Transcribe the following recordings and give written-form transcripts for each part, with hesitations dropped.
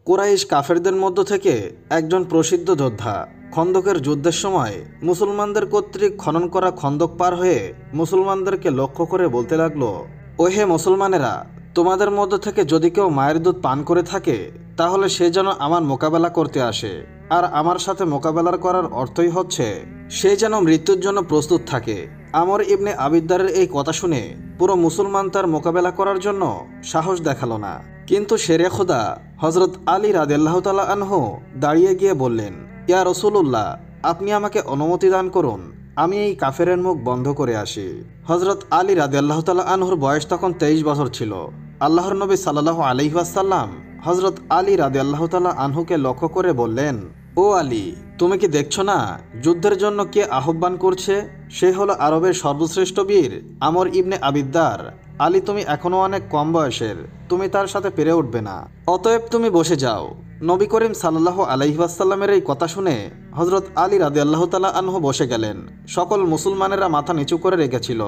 কুরাইশ কাফেরদের মধ্য থেকে একজন প্রসিদ্ধ যোদ্ধা খন্দকের যুদ্ধের সময় মুসলমানদের কর্তৃক খনন করা খন্দক পার হয়ে মুসলমানদেরকে লক্ষ্য করে বলতে লাগলো, ও হে মুসলমানেরা, তোমাদের মধ্য থেকে যদি কেউ মায়ের দুধ পান করে থাকে তাহলে সে যেন আমার মোকাবেলা করতে আসে। আর আমার সাথে মোকাবেলা করার অর্থই হচ্ছে সে যেন মৃত্যুর জন্য প্রস্তুত থাকে। আমর ইবনে আবিদ্দারের এই কথা শুনে পুরো মুসলমান তার মোকাবেলা করার জন্য সাহস দেখালো না। কিন্তু শেরে খোদা হজরত আলী রাদিয়াল্লাহু তাআলা আনহু দাঁড়িয়ে গিয়ে বললেন, ইয়া রাসূলুল্লাহ, আপনি আমাকে অনুমতি দান করুন, আমি এই কাফেরের মুখ বন্ধ করে আসি। হজরত আলী রাদিয়াল্লাহু তাআলা আনহুর বয়স তখন 23 বছর ছিল। আল্লাহর নবী সাল্লাল্লাহু আলাইহি ওয়াসাল্লাম হজরত আলী রাদিয়াল্লাহু তাআলা আনহুকে লক্ষ্য করে বললেন, ও আলী, তুমি কি দেখছো না যুদ্ধের জন্য কে আহ্বান করছে? সে হলো আরবের সর্বশ্রেষ্ঠ বীর আমর ইবনে আবিদ্দার। আলী, তুমি এখনো অনেক কম বয়সের, তুমি তার সাথে পেরে উঠবে না, অতএব তুমি বসে যাও। নবী করিম সাল্লাল্লাহু আলাইহি ওয়াসাল্লামের এই কথা শুনে হজরত আলী রাদিয়াল্লাহু তাআলা আনহু বসে গেলেন। সকল মুসলমানেরা মাথা নিচু করে রেখেছিল।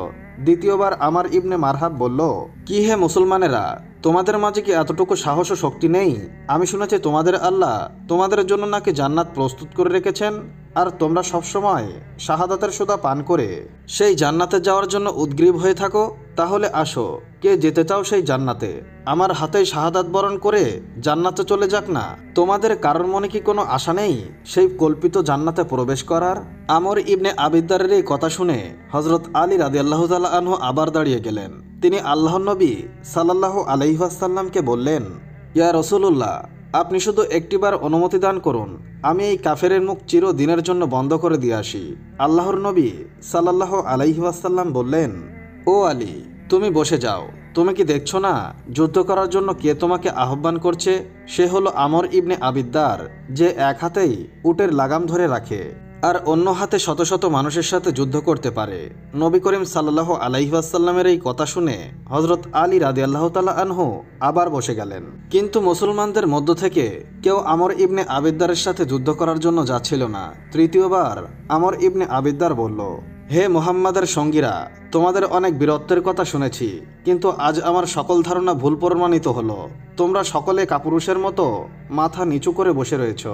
দ্বিতীয়বার আমার ইবনে মারহাব বলল, কি হে মুসলমানেরা, তোমাদের মাঝে কি এতটুকু সাহস ও শক্তি নেই? আমি শুনেছি তোমাদের আল্লাহ তোমাদের জন্য নাকি জান্নাত প্রস্তুত করে রেখেছেন, আর তোমরা সবসময় শাহাদাতের সুধা পান করে সেই জান্নাতে যাওয়ার জন্য উদ্গ্রীব হয়ে থাকো। তাহলে আসো, কে যেতে চাও সেই জান্নাতে? আমার হাতেই শাহাদাত বরণ করে জান্নাতে চলে যাক না। তোমাদের কারোর মনে কি কোনো আশা নেই সেই কল্পিত জান্নাতে প্রবেশ করার? আমর ইবনে আবিদ্দারের এই কথা শুনে হজরত আলী রাদিয়াল্লাহু তাআলা আনহু আবার দাঁড়িয়ে গেলেন। তিনি আল্লাহর নবী সাল্লাল্লাহু আলাইহি ওয়াসাল্লামকে বললেন, ইয়া রাসূলুল্লাহ, আপনি শুধু একটিবার অনুমতি দান করুন, আমি এই কাফেরের মুখ চিরদিনের জন্য বন্ধ করে দিয়ে আসি। আল্লাহর নবী সাল্লাল্লাহু আলাইহি ওয়াসাল্লাম বললেন, ও আলী, তুমি বসে যাও। তুমি কি দেখছো না যুদ্ধ করার জন্য কে তোমাকে আহ্বান করছে? সে হলো আমর ইবনে আবিদ্দার, যে এক হাতেই উটের লাগাম ধরে রাখে আর অন্য হাতে শত শত মানুষের সাথে যুদ্ধ করতে পারে। নবী করিম সাল্লাল্লাহু আলাইহি ওয়াসাল্লামের এই কথা শুনে হজরত আলী রাদিয়াল্লাহু তাআলা আনহু আবার বসে গেলেন। কিন্তু মুসলমানদের মধ্য থেকে কেউ আমর ইবনে আবিদ্দারের সাথে যুদ্ধ করার জন্য যাচ্ছিল না। তৃতীয়বার আমর ইবনে আবিদ্দার বলল, হে মুহাম্মাদের সঙ্গীরা, তোমাদের অনেক বীরত্বের কথা শুনেছি, কিন্তু আজ আমার সকল ধারণা ভুল প্রমাণিত হলো। তোমরা সকলে কাপুরুষের মতো মাথা নিচু করে বসে রয়েছ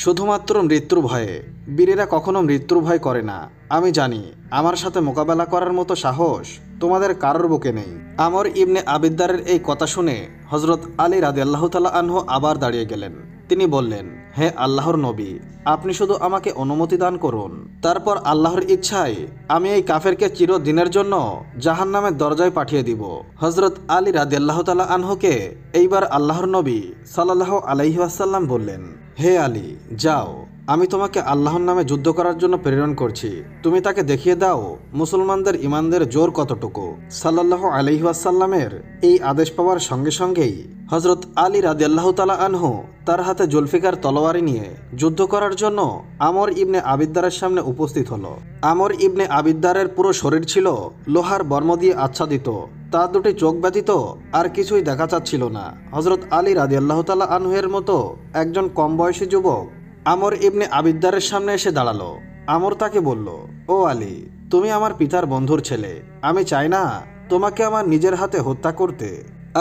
শুধুমাত্র মৃত্যুর ভয়ে। বীরেরা কখনো মৃত্যুর ভয় করে না। আমি জানি আমার সাথে মোকাবেলা করার মতো সাহস তোমাদের কারোর বুকে নেই। আমর ইবনে আবিদ্দারের এই কথা শুনে হজরত আলী রাদিয়াল্লাহু তাআলা আনহু আবার দাঁড়িয়ে গেলেন। তিনি বললেন, হে আল্লাহর নবী, আপনি শুধু আমাকে অনুমতি দান করুন, তারপর আল্লাহর ইচ্ছায় আমি এই কাফেরকে চিরদিনের জন্য জাহান্নামের দরজায় পাঠিয়ে দিব। হজরত আলী রাদিয়াল্লাহু তাআলা আনহুকে এইবার আল্লাহর নবী সাল্লাল্লাহু আলাইহি ওয়াসাল্লাম বললেন, হে আলী, যাও, আমি তোমাকে আল্লাহর নামে যুদ্ধ করার জন্য প্রেরণ করছি। তুমি তাকে দেখিয়ে দাও মুসলমানদের ইমানদের জোর কতটুকু। সাল্লাল্লাহু আলাইহি ওয়াসাল্লামের এই আদেশ পাওয়ার সঙ্গে সঙ্গেই হজরত আলী রাদিয়াল্লাহু তাআলা আনহু তার হাতে জুলফিকার তলোয়ারি নিয়ে যুদ্ধ করার জন্য আমর ইবনে আবিদ্দারের সামনে উপস্থিত হলো। আমর ইবনে আবিদ্দারের পুরো শরীর ছিল লোহার বর্ম দিয়ে আচ্ছাদিত। তার দুটি চোখ ব্যতীত আর কিছুই দেখা যাচ্ছিল না। হজরত আলী রাদিয়াল্লাহু তাআলা আনহুয়ের মতো একজন কম বয়সী যুবক আমর ইবনে আবিদ্দারের সামনে এসে দাঁড়ালো। আমর তাকে বলল, ও আলী, তুমি আমার পিতার বন্ধুর ছেলে। আমি চাই না তোমাকে আমার নিজের হাতে হত্যা করতে।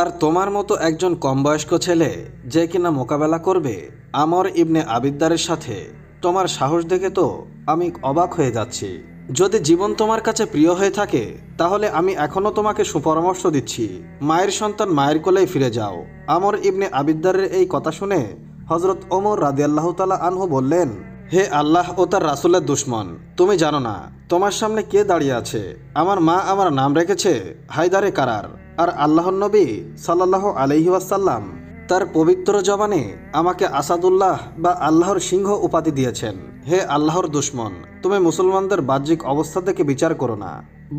আর তোমার মতো একজন কম বয়স্ক ছেলে যে কিনা মোকাবেলা করবে আমর ইবনে আবিদ্দারের সাথে, তোমার সাহস দেখে তো আমি অবাক হয়ে যাচ্ছি। যদি জীবন তোমার কাছে প্রিয় হয়ে থাকে তাহলে আমি এখনো তোমাকে সুপরামর্শ দিচ্ছি, মায়ের সন্তান মায়ের কোলেই ফিরে যাও। আমর ইবনে আবিদ্দারের এই কথা শুনে হজরত ওমর রাদিয়াল্লাহু তাআলা আনহু বললেন, হে আল্লাহ ও তার রাসূলের দুশমন, তুমি জানো না তোমার সামনে কে দাঁড়িয়ে আছে? আমার মা আমার নাম রেখেছে হায়দারে কারার, আর আল্লাহর নবী সাল্লাল্লাহু আলাইহি ওয়াসাল্লাম তার পবিত্র জবানে আমাকে আসাদুল্লাহ বা আল্লাহর সিংহ উপাধি দিয়েছেন। হে আল্লাহর দুশমন, তুমি মুসলমানদের বাহ্যিক অবস্থা থেকে বিচার করো না,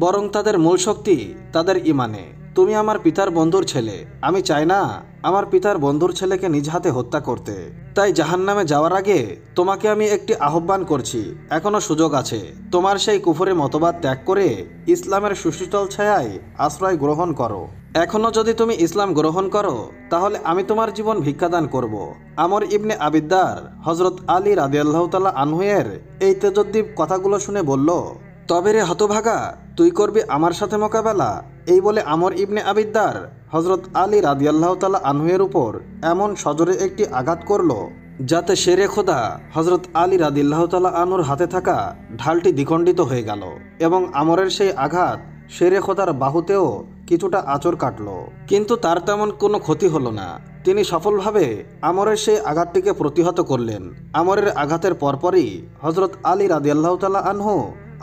বরং তাদের মূল শক্তি তাদের ইমানে। তুমি আমার পিতার বন্ধুর ছেলে, আমি চাই না আমার পিতার বন্ধুর ছেলেকে নিজ হাতে হত্যা করতে। তাই জাহান্নামে যাওয়ার আগে তোমাকে আমি একটি আহ্বান করছি, এখনো সুযোগ আছে। তোমার সেই কুফরে মতবাদ ত্যাগ করে ইসলামের সুশীতল ছায়ায় আশ্রয় গ্রহণ করো। এখনো যদি তুমি ইসলাম গ্রহণ করো তাহলে আমি তোমার জীবন ভিক্ষাদান করব। আমর ইবনে আবিদ্দার হজরত আলী রাদিয়াল্লাহু তাআলা আনহুয়ের এই তেজোদ্দীপ কথাগুলো শুনে বলল, তবে রে হতভাগা, তুই করবি আমার সাথে মোকাবেলা? এই বলে আমর ইবনে আবিদ্দার হজরত আলী রাদিয়াল্লাহু তাআলা আনহুয়ের উপর এমন সজোরে একটি আঘাত করল যাতে শেরে খোদা হজরত আলী রাদিয়াল্লাহু তাআলা আনহুর হাতে থাকা ঢালটি দ্বিখণ্ডিত হয়ে গেল এবং আমরের সেই আঘাত শেরে খোদার বাহুতেও কিছুটা আঁচড় কাটল, কিন্তু তার তেমন কোনো ক্ষতি হলো না। তিনি সফলভাবে আমরের সেই আঘাতটিকে প্রতিহত করলেন। আমরের আঘাতের পরপরই হজরত আলী রাদিয়াল্লাহু তাআলা আনহু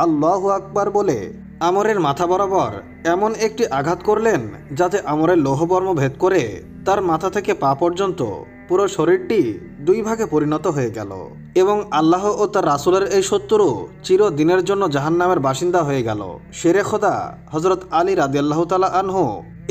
আল্লাহু আকবার বলে আমরের মাথা বরাবর এমন একটি আঘাত করলেন যাতে আমরের লৌহবর্ম ভেদ করে তার মাথা থেকে পা পর্যন্ত পুরো শরীরটি দুই ভাগে পরিণত হয়ে গেল এবং আল্লাহ ও তার রাসূলের এই শত্রু চিরদিনের জন্য জাহান্নামের বাসিন্দা হয়ে গেল। শেরে খোদা হজরত আলী রাদিয়াল্লাহু তাআলা আনহু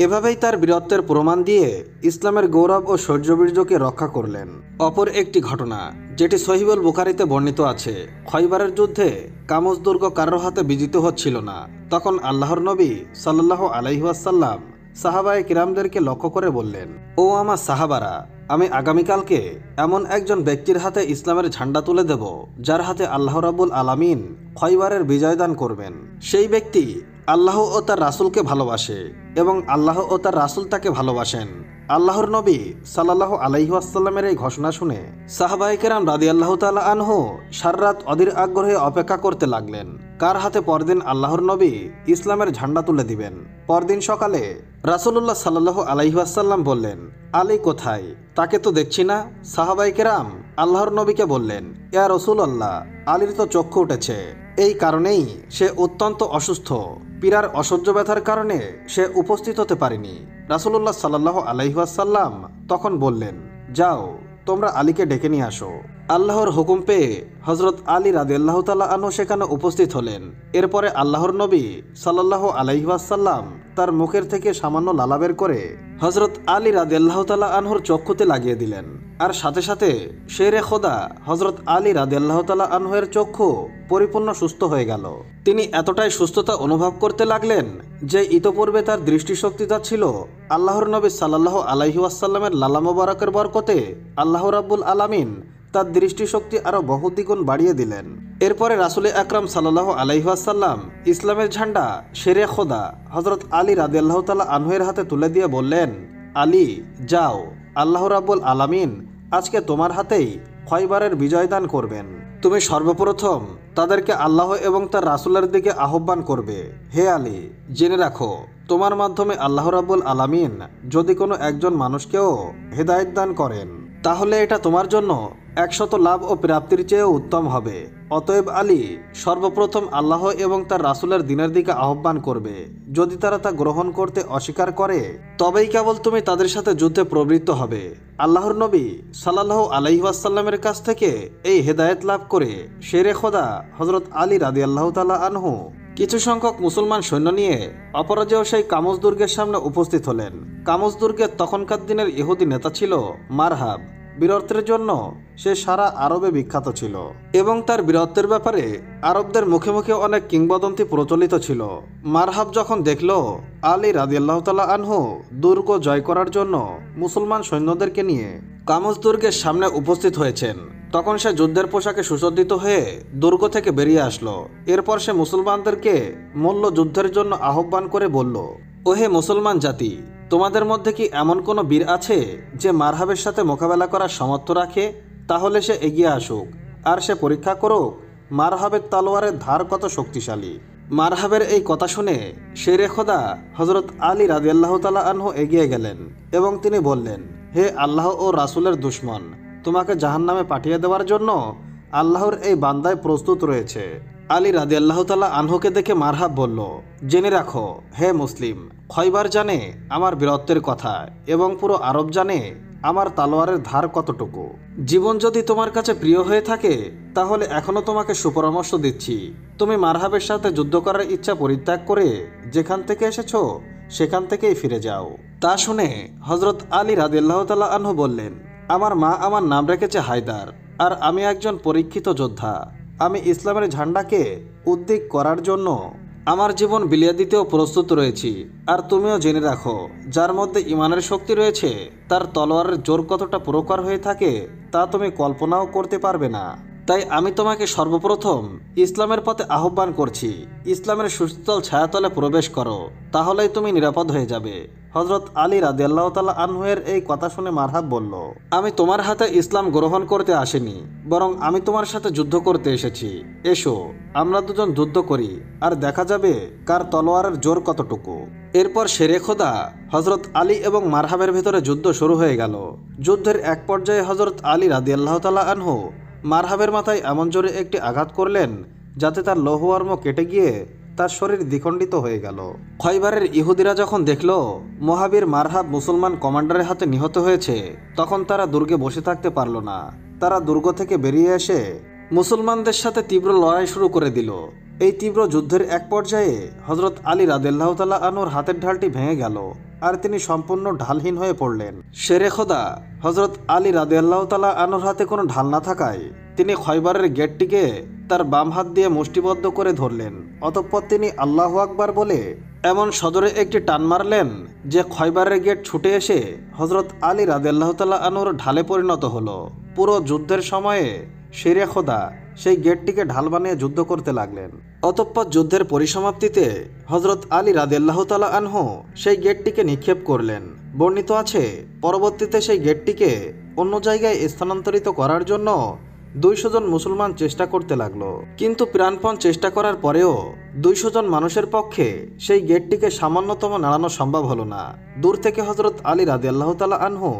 এভাবেই তার বীরত্বের প্রমাণ দিয়ে ইসলামের গৌরব ও শৌর্যবীর্যকে রক্ষা করলেন। অপর একটি ঘটনা যেটি সহিহুল বুখারীতে বর্ণিত আছে, খয়বারের যুদ্ধে কামস দুর্গ কারোর হাতে বিজিত হচ্ছিল না। তখন আল্লাহর নবী সাল্লাল্লাহু আলাইহি ওয়াসাল্লাম সাহাবায়ে কিরামদেরকে লক্ষ্য করে বললেন, ও আমার সাহাবারা, আমি আগামীকালকে এমন একজন ব্যক্তির হাতে ইসলামের ঝান্ডা তুলে দেব যার হাতে আল্লাহ রাব্বুল আলামিন খয়বারের বিজয় দান করবেন। সেই ব্যক্তি আল্লাহ ও তার রাসূলকে ভালোবাসে এবং আল্লাহ ও তার রাসূল তাকে ভালোবাসেন। আল্লাহর নবী সাল্লাল্লাহু আলাইহি ওয়াসাল্লামের এই ঘোষণা শুনে সাহাবায়ে কেরাম রাদিয়াল্লাহু তাআলা আনহু সারারাত অধীর আগ্রহে অপেক্ষা করতে লাগলেন কার হাতে পরদিন আল্লাহর নবী ইসলামের ঝান্ডা তুলে দিবেন। পরদিন সকালে রাসূলুল্লাহ সাল্লাল্লাহু আলাইহি ওয়াসাল্লাম বললেন, আলী কোথায়? তাকে তো দেখছি না। সাহাবায়ে কেরাম আল্লাহর নবীকে বললেন, ইয়া রাসূলুল্লাহ, আলীর তো চক্ষু উঠেছে, এই কারণেই সে অত্যন্ত অসুস্থ। পীড়ার অসহ্য ব্যথার কারণে সে উপস্থিত হতে পারেনি। রাসূলুল্লাহ সাল্লাল্লাহু আলাইহি ওয়াসাল্লাম তখন বললেন, যাও তোমরা আলীকে ডেকে নিয়ে আসো। আল্লাহর হুকুম পেয়ে হজরত আলী রাদিয়াল্লাহু তাআলা আনহু সেখানে উপস্থিত হলেন। এরপরে আল্লাহর নবী সাল্লাল্লাহু আলাইহি ওয়াসাল্লাম তার মুখের থেকে সামান্য লালা বের করে হজরত আলী রাদিয়াল্লাহু তাআলা আনহুর চক্ষুতে লাগিয়ে দিলেন, আর সাথে সাথে শেরে খোদা হজরত আলী রাদিয়াল্লাহু তাআলা আনহুয়ের চক্ষু পরিপূর্ণ সুস্থ হয়ে গেল। তিনি এতটাই সুস্থতা অনুভব করতে লাগলেন যে ইতোপূর্বে তার দৃষ্টিশক্তি যা ছিল, আল্লাহর নবী সাল্লাল্লাহু আলাইহি ওয়াসাল্লামের লালা মোবারকের বরকতে আল্লাহ রাব্বুল আলামিন তার দৃষ্টিশক্তি আরো বহুদ্বিগুণ বাড়িয়ে দিলেন। এরপরে রাসূল আকরাম সাল্লাল্লাহু আলাইহি ওয়াসাল্লাম ইসলামের ঝান্ডা শেরে খোদা হজরত আলী রাদিয়াল্লাহু তাআলা আনহুয়ের হাতে তুলে দিয়ে বললেন, আলী যাও, আল্লাহ রাব্বুল আলামিন আজকে তোমার হাতেই খয়বারের বিজয় দান করবেন। তুমি সর্বপ্রথম তাদেরকে আল্লাহ এবং তার রাসূলের দিকে আহ্বান করবে। হে আলী, জেনে রাখো, তোমার মাধ্যমে আল্লাহ রাব্বুল আলামিন যদি কোনো একজন মানুষকেও হেদায়েত দান করেন তাহলে এটা তোমার জন্য 100 লাভ ও প্রাপ্তির চেয়েও উত্তম হবে। অতএব আলী সর্বপ্রথম আল্লাহ এবং তার রাসূলের দ্বীনের দিকে আহ্বান করবে। যদি তারা তা গ্রহণ করতে অস্বীকার করে তবেই কেবল তুমি তাদের সাথে যুদ্ধে প্রবৃত্ত হবে। আল্লাহর নবী সাল্লাল্লাহু আলাইহি ওয়াসাল্লামের কাছ থেকে এই হেদায়েত লাভ করে শেরে খোদা হযরত আলী রাদিয়াল্লাহু তাআলা আনহু কিছু সংখ্যক মুসলমান সৈন্য নিয়ে অপরাজেয় সেই কামস দুর্গের সামনে উপস্থিত হলেন। কামস দুর্গের তখনকার দিনের ইহুদি নেতা ছিল মারহাব। বীরত্বের জন্য সে সারা আরবে বিখ্যাত ছিল এবং তার বীরত্বের ব্যাপারে আরবদের মুখে মুখে অনেক কিংবদন্তি প্রচলিত ছিল। মারহাব যখন দেখল আলী রাদিয়াল্লাহু তাআলা আনহু দুর্গ জয় করার জন্য মুসলমান সৈন্যদেরকে নিয়ে কামস দুর্গের সামনে উপস্থিত হয়েছেন, তখন সে যুদ্ধের পোশাকে সুসজ্জিত হয়ে দুর্গ থেকে বেরিয়ে আসলো। এরপর সে মুসলমানদেরকে মল্ল যুদ্ধের জন্য আহ্বান করে বলল, ওহে মুসলমান জাতি, তোমাদের মধ্যে কি এমন কোনো বীর আছে যে মারহাবের সাথে মোকাবেলা করার সামর্থ্য রাখে? তাহলে সে এগিয়ে আসুক আর সে পরীক্ষা করুক মারহাবের তলোয়ারের ধার কত শক্তিশালী। মারহাবের এই কথা শুনে শেরে খোদা হজরত আলী রাদিয়াল্লাহু তাআলা আনহু এগিয়ে গেলেন এবং তিনি বললেন, হে আল্লাহ ও রাসূলের দুশমন, তোমাকে জাহান্নামে পাঠিয়ে দেওয়ার জন্য আল্লাহর এই বান্দায় প্রস্তুত রয়েছে। আলী রাদিয়াল্লাহু তাআলা আনহুকে দেখে মারহাব বলল, জেনে রাখো হে মুসলিম, খয়বার জানে আমার বীরত্বের কথা এবং পুরো আরব জানে আমার তালোয়ারের ধার কতটুকু। জীবন যদি তোমার কাছে প্রিয় হয়ে থাকে তাহলে এখনো তোমাকে সুপরামর্শ দিচ্ছি, তুমি মারহাবের সাথে যুদ্ধ করার ইচ্ছা পরিত্যাগ করে যেখান থেকে এসেছো সেখান থেকেই ফিরে যাও। তা শুনে হযরত আলী রাদিয়াল্লাহু তাআলা আনহু বললেন, আমার মা আমার নাম রেখেছে হায়দার, আর আমি একজন পরীক্ষিত যোদ্ধা। আমি ইসলামের ঝান্ডাকে উদ্দিক করার জন্য আমার জীবন বিলিয়ে দিতেও প্রস্তুত রয়েছি। আর তুমিও জেনে রাখো, যার মধ্যে ইমানের শক্তি রয়েছে, তার তলোয়ারের জোর কতটা প্রখর হয়ে থাকে তা তুমি কল্পনাও করতে পারবে না। তাই আমি তোমাকে সর্বপ্রথম ইসলামের পথে আহ্বান করছি, ইসলামের সুশীতল ছায়াতলে প্রবেশ করো, তাহলেই তুমি নিরাপদ হয়ে যাবে। হযরত আলী রাদিয়াল্লাহু তাআলা আনহু-এর এই কথা শুনে মারহাব বলল, আমি তোমার হাতে ইসলাম গ্রহণ করতে আসিনি, বরং আমি তোমার সাথে যুদ্ধ করতে এসেছি। এসো আমরা দুজন যুদ্ধ করি, আর দেখা যাবে কার তলোয়ারের জোর কতটুকু। এরপর শেরে খোদা হযরত আলী এবং মারহাবের ভেতরে যুদ্ধ শুরু হয়ে গেল। যুদ্ধের এক পর্যায়ে হযরত আলী রাদিয়াল্লাহু তাআলা আনহু মারহাবের মাথায় এমন জোরে একটি আঘাত করলেন যাতে তার লৌহবর্ম কেটে গিয়ে তার শরীর দ্বিখণ্ডিত হয়ে গেল। খয়বারের ইহুদিরা যখন দেখল মহাবীর মারহাব মুসলমান কমান্ডারের হাতে নিহত হয়েছে, তখন তারা দুর্গে বসে থাকতে পারল না। তারা দুর্গ থেকে বেরিয়ে এসে মুসলমানদের সাথে তীব্র লড়াই শুরু করে দিল। এই তীব্র যুদ্ধের এক পর্যায়ে হযরত আলী রাদিয়াল্লাহু তাআলা আনহুর হাতের ঢালটি ভেঙে গেল, আর তিনি সম্পূর্ণ ঢালহীন হয়ে পড়লেন। শেরে খোদা হযরত আলী রাদিয়াল্লাহু তাআলা আনহুর হাতে কোনো ঢাল না থাকায় তিনি খয়বারের গেটটিকে তার বাম হাত দিয়ে মুষ্টিবদ্ধ করে ধরলেন। অতঃপর তিনি আল্লাহু আকবার বলে এমন সজোরে একটি টান মারলেন যে খয়বারের গেট ছুটে এসে হযরত আলী রাদিয়াল্লাহু তাআলা আনহুর ঢালে পরিণত হলো। পুরো যুদ্ধের সময়ে শেরে খোদা সেই গেটটিকে ঢাল বানিয়ে যুদ্ধ করতে লাগলেন। অতঃপর যুদ্ধের পরিসমাপ্তিতে হযরত আলী রাদিয়াল্লাহু তাআলা আনহু সেই গেটটিকে নিক্ষেপ করলেন। বর্ণিত আছে পরবর্তীতে সেই গেটটিকে অন্য জায়গায় স্থানান্তরিত করার জন্য 200 জন মুসলমান চেষ্টা করতে লাগলো, কিন্তু প্রাণপণ চেষ্টা করার পরেও 200 জন মানুষের পক্ষে সেই গেটটিকে সামান্যতম নাড়ানো সম্ভব হলো না। দূর থেকে হযরত আলী রাদিয়াল্লাহু তাআলা আনহু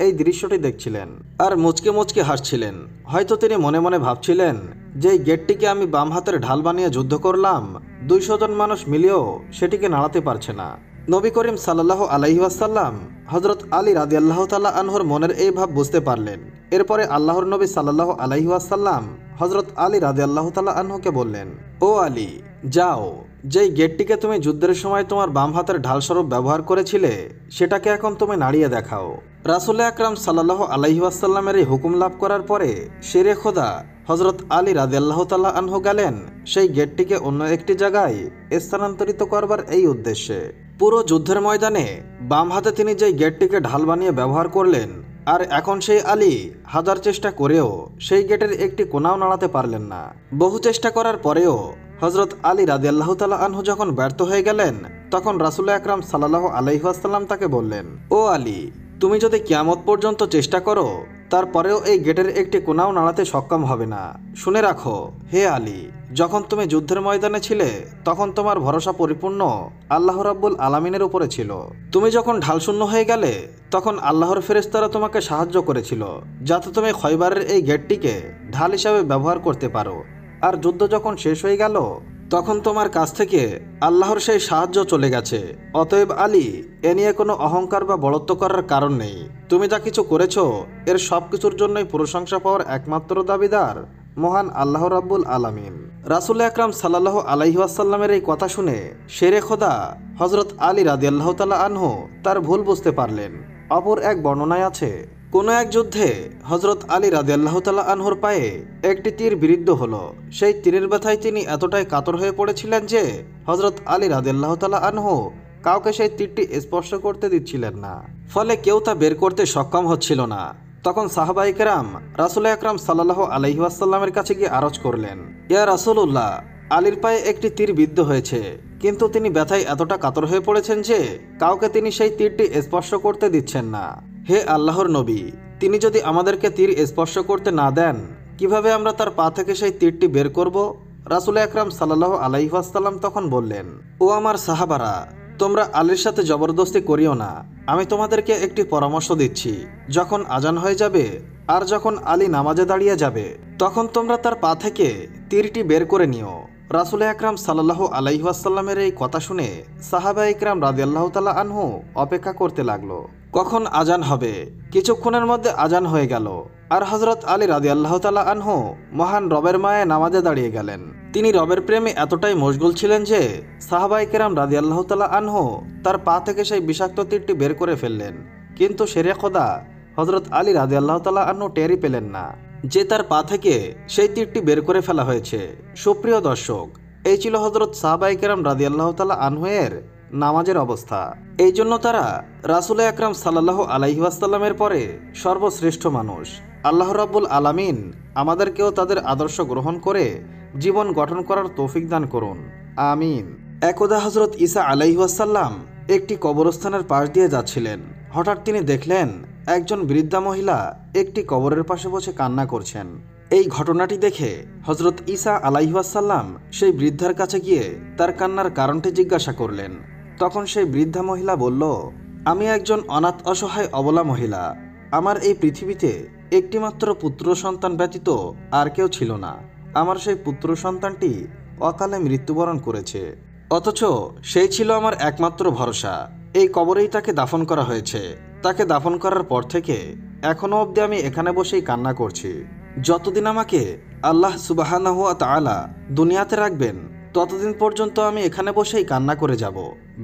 এই দৃশ্যটি দেখছিলেন আর মুচকে মুচকে হাসছিলেন। হয়তো তিনি মনে মনে ভাবছিলেন যে এই গেটটিকে আমি বাম হাতের ঢাল বানিয়ে যুদ্ধ করলাম, 200 জন মানুষ মিলেও সেটিকে নাড়াতে পারছে না। নবী করিম সাল্লাল্লাহু আলাইহি ওয়াসাল্লাম হযরত আলী রাদিয়াল্লাহু তাআলা আনহুর মনের এই ভাব বুঝতে পারলেন। এরপরে আল্লাহর নবী সাল্লাল্লাহু আলাইহি ওয়াসাল্লাম হযরত আলী রাদিয়াল্লাহু তাআলা আনহুকে বললেন, ও আলী, যাও, যেই গেটটিকে তুমি যুদ্ধের সময় তোমার বাম হাতের ঢালস্বরূপ ব্যবহার করেছিলে সেটাকে এখন তুমি নাড়িয়ে দেখাও। রাসূল আকরাম সাল্লাল্লাহু আলাইহি ওয়াসাল্লামের এই হুকুম লাভ করার পরে শেরে খোদা হযরত আলী রাদিয়াল্লাহু তাআলা আনহু গেলেন সেই গেটটিকে অন্য একটি জায়গায় স্থানান্তরিত করবার এই উদ্দেশ্যে। পুরো যুদ্ধের ময়দানে বাম হাতে তিনি যেই গেটটিকে ঢাল বানিয়ে ব্যবহার করলেন, আর এখন সেই আলী হাজার চেষ্টা করেও সেই গেটের একটি কোণাও নাড়াতে পারলেন না। বহু চেষ্টা করার পরেও হযরত আলী রাদিয়াল্লাহু তাআলা আনহু যখন ব্যর্থ হয়ে গেলেন, তখন রাসূল আকরাম সাল্লাল্লাহু আলাইহি ওয়াসাল্লাম তাকে বললেন, ও আলী, তুমি যদি কিয়ামত পর্যন্ত চেষ্টা করো তারপরেও এই গেটের একটি কোণাও নাড়াতে সক্ষম হবে না। শুনে রাখো হে আলী, যখন তুমি যুদ্ধের ময়দানে ছিলে তখন তোমার ভরসা পরিপূর্ণ আল্লাহ রাব্বুল আলামিনের উপরে ছিল। তুমি যখন ঢালশূন্য হয়ে গেলে তখন আল্লাহর ফেরেশতারা তোমাকে সাহায্য করেছিল যাতে তুমি খয়বারের এই গেটটিকে ঢাল হিসাবে ব্যবহার করতে পারো। আর যুদ্ধ যখন শেষ হয়ে গেল তখন তোমার কাছ থেকে আল্লাহর সেই সাহায্য চলে গেছে। অতএব আলী, এ নিয়ে কোনো অহংকার বা বড়ত্ব করার কারণ নেই। তুমি যা কিছু করেছো এর সব কিছুর জন্যই প্রশংসা পাওয়ার একমাত্র দাবিদার মহান আল্লাহ রাব্বুল আলামিন। রাসূল আকরাম সাল্লাল্লাহু আলাইহি ওয়াসাল্লামের এই কথা শুনে শেরে খোদা হযরত আলী রাদিয়াল্লাহু তাআলা আনহু তার ভুল বুঝতে পারলেন। অপর এক বর্ণনায় আছে, কোনো এক যুদ্ধে হযরত আলী রাদিয়াল্লাহু তাআলা আনহুর পায়ে একটি তীর বিদ্ধ হলো। সেই তীরের ব্যথায় তিনি এতটাই কাতর হয়ে পড়েছিলেন যে হযরত আলী রাদিয়াল্লাহু তাআলা আনহু কাউকে সেই তীরটি স্পর্শ করতে দিচ্ছিলেন না, ফলে কেউ তা বের করতে সক্ষম হচ্ছিল না। তখন সাহাবায়ে কেরাম রাসূল আকরাম সাল্লাল্লাহু আলাইহি ওয়াসাল্লামের কাছে গিয়ে আরজ করলেন, ইয়া রাসূলুল্লাহ, আলীর পায়ে একটি তীর বিদ্ধ হয়েছে, কিন্তু তিনি ব্যথায় এতটা কাতর হয়ে পড়েছেন যে কাউকে তিনি সেই তীরটি স্পর্শ করতে দিচ্ছেন না। হে আল্লাহর নবী, তিনি যদি আমাদেরকে তীর স্পর্শ করতে না দেন কিভাবে আমরা তার পা থেকে সেই তীরটি বের করব? রাসূল আকরাম সাল্লাল্লাহু আলাইহি ওয়াসাল্লাম তখন বললেন, ও আমার সাহাবারা, তোমরা আলীর সাথে জবরদস্তি করিও না। আমি তোমাদেরকে একটি পরামর্শ দিচ্ছি, যখন আজান হয়ে যাবে আর যখন আলী নামাজে দাঁড়িয়ে যাবে তখন তোমরা তার পা থেকে তীরটি বের করে নিও। রাসূল আকরাম সাল্লাল্লাহু আলাইহি ওয়াসাল্লামের এই কথা শুনে সাহাবায়ে কেরাম রাদিয়াল্লাহু তাআলা আনহু অপেক্ষা করতে লাগলো কখন আজান হবে। কিছুক্ষণের মধ্যে আজান হয়ে গেল আর হযরত আলী রাদিয়াল্লাহু তাআলা আনহু মহান রবের মায়ে নামাজে দাঁড়িয়ে গেলেন। তিনি রবের প্রেমে এতটাই মশগুল ছিলেন যে সাহাবায়ে কেরাম রাদিয়াল্লাহু তাআলা আনহু তার পা থেকে সেই বিষাক্ত তীরটি বের করে ফেললেন, কিন্তু শেরে খোদা হযরত আলী রাদিয়াল্লাহু তাআলা আনহু টেরই পেলেন না যে তার পা থেকে সেই তীরটি বের করে ফেলা হয়েছে। সুপ্রিয় দর্শক, এই ছিল হযরত সাহাবায়ে কেরাম রাদিয়াল্লাহু তাআলা আনহু-এর নামাজের অবস্থা। এই জন্য তারা রাসূল আকরাম সাল্লাল্লাহু আলাইহি ওয়াসাল্লামের পরে সর্বশ্রেষ্ঠ মানুষ। আল্লাহ রাব্বুল আলামিন আমাদেরকেও তাদের আদর্শ গ্রহণ করে জীবন গঠন করার তৌফিক দান করুন, আমিন। একদা হযরত ঈসা আলাইহিসসালাম একটি কবরস্থানের পাশ দিয়ে যাচ্ছিলেন। হঠাৎ তিনি দেখলেন একজন বৃদ্ধা মহিলা একটি কবরের পাশে বসে কান্না করছেন। এই ঘটনাটি দেখে হযরত ঈসা আলাইহিসসালাম সেই বৃদ্ধার কাছে গিয়ে তার কান্নার কারণটি জিজ্ঞাসা করলেন। তখন সেই বৃদ্ধা মহিলা বলল, আমি একজন অনাথ অসহায় অবলা মহিলা। আমার এই পৃথিবীতে একটিমাত্র পুত্র সন্তান ব্যতীত আর কেউ ছিল না। আমার সেই পুত্র সন্তানটি অকালে মৃত্যুবরণ করেছে, অথচ সেই ছিল আমার একমাত্র ভরসা। এই কবরেই তাকে দাফন করা হয়েছে। তাকে দাফন করার পর থেকে এখনো অবধি আমি এখানে বসেই কান্না করছি। যতদিন আমাকে আল্লাহ সুবহানাহু ওয়া তাআলা দুনিয়াতে রাখবেন ততদিন পর্যন্ত আমি এখানে বসেই কান্না করে যাব।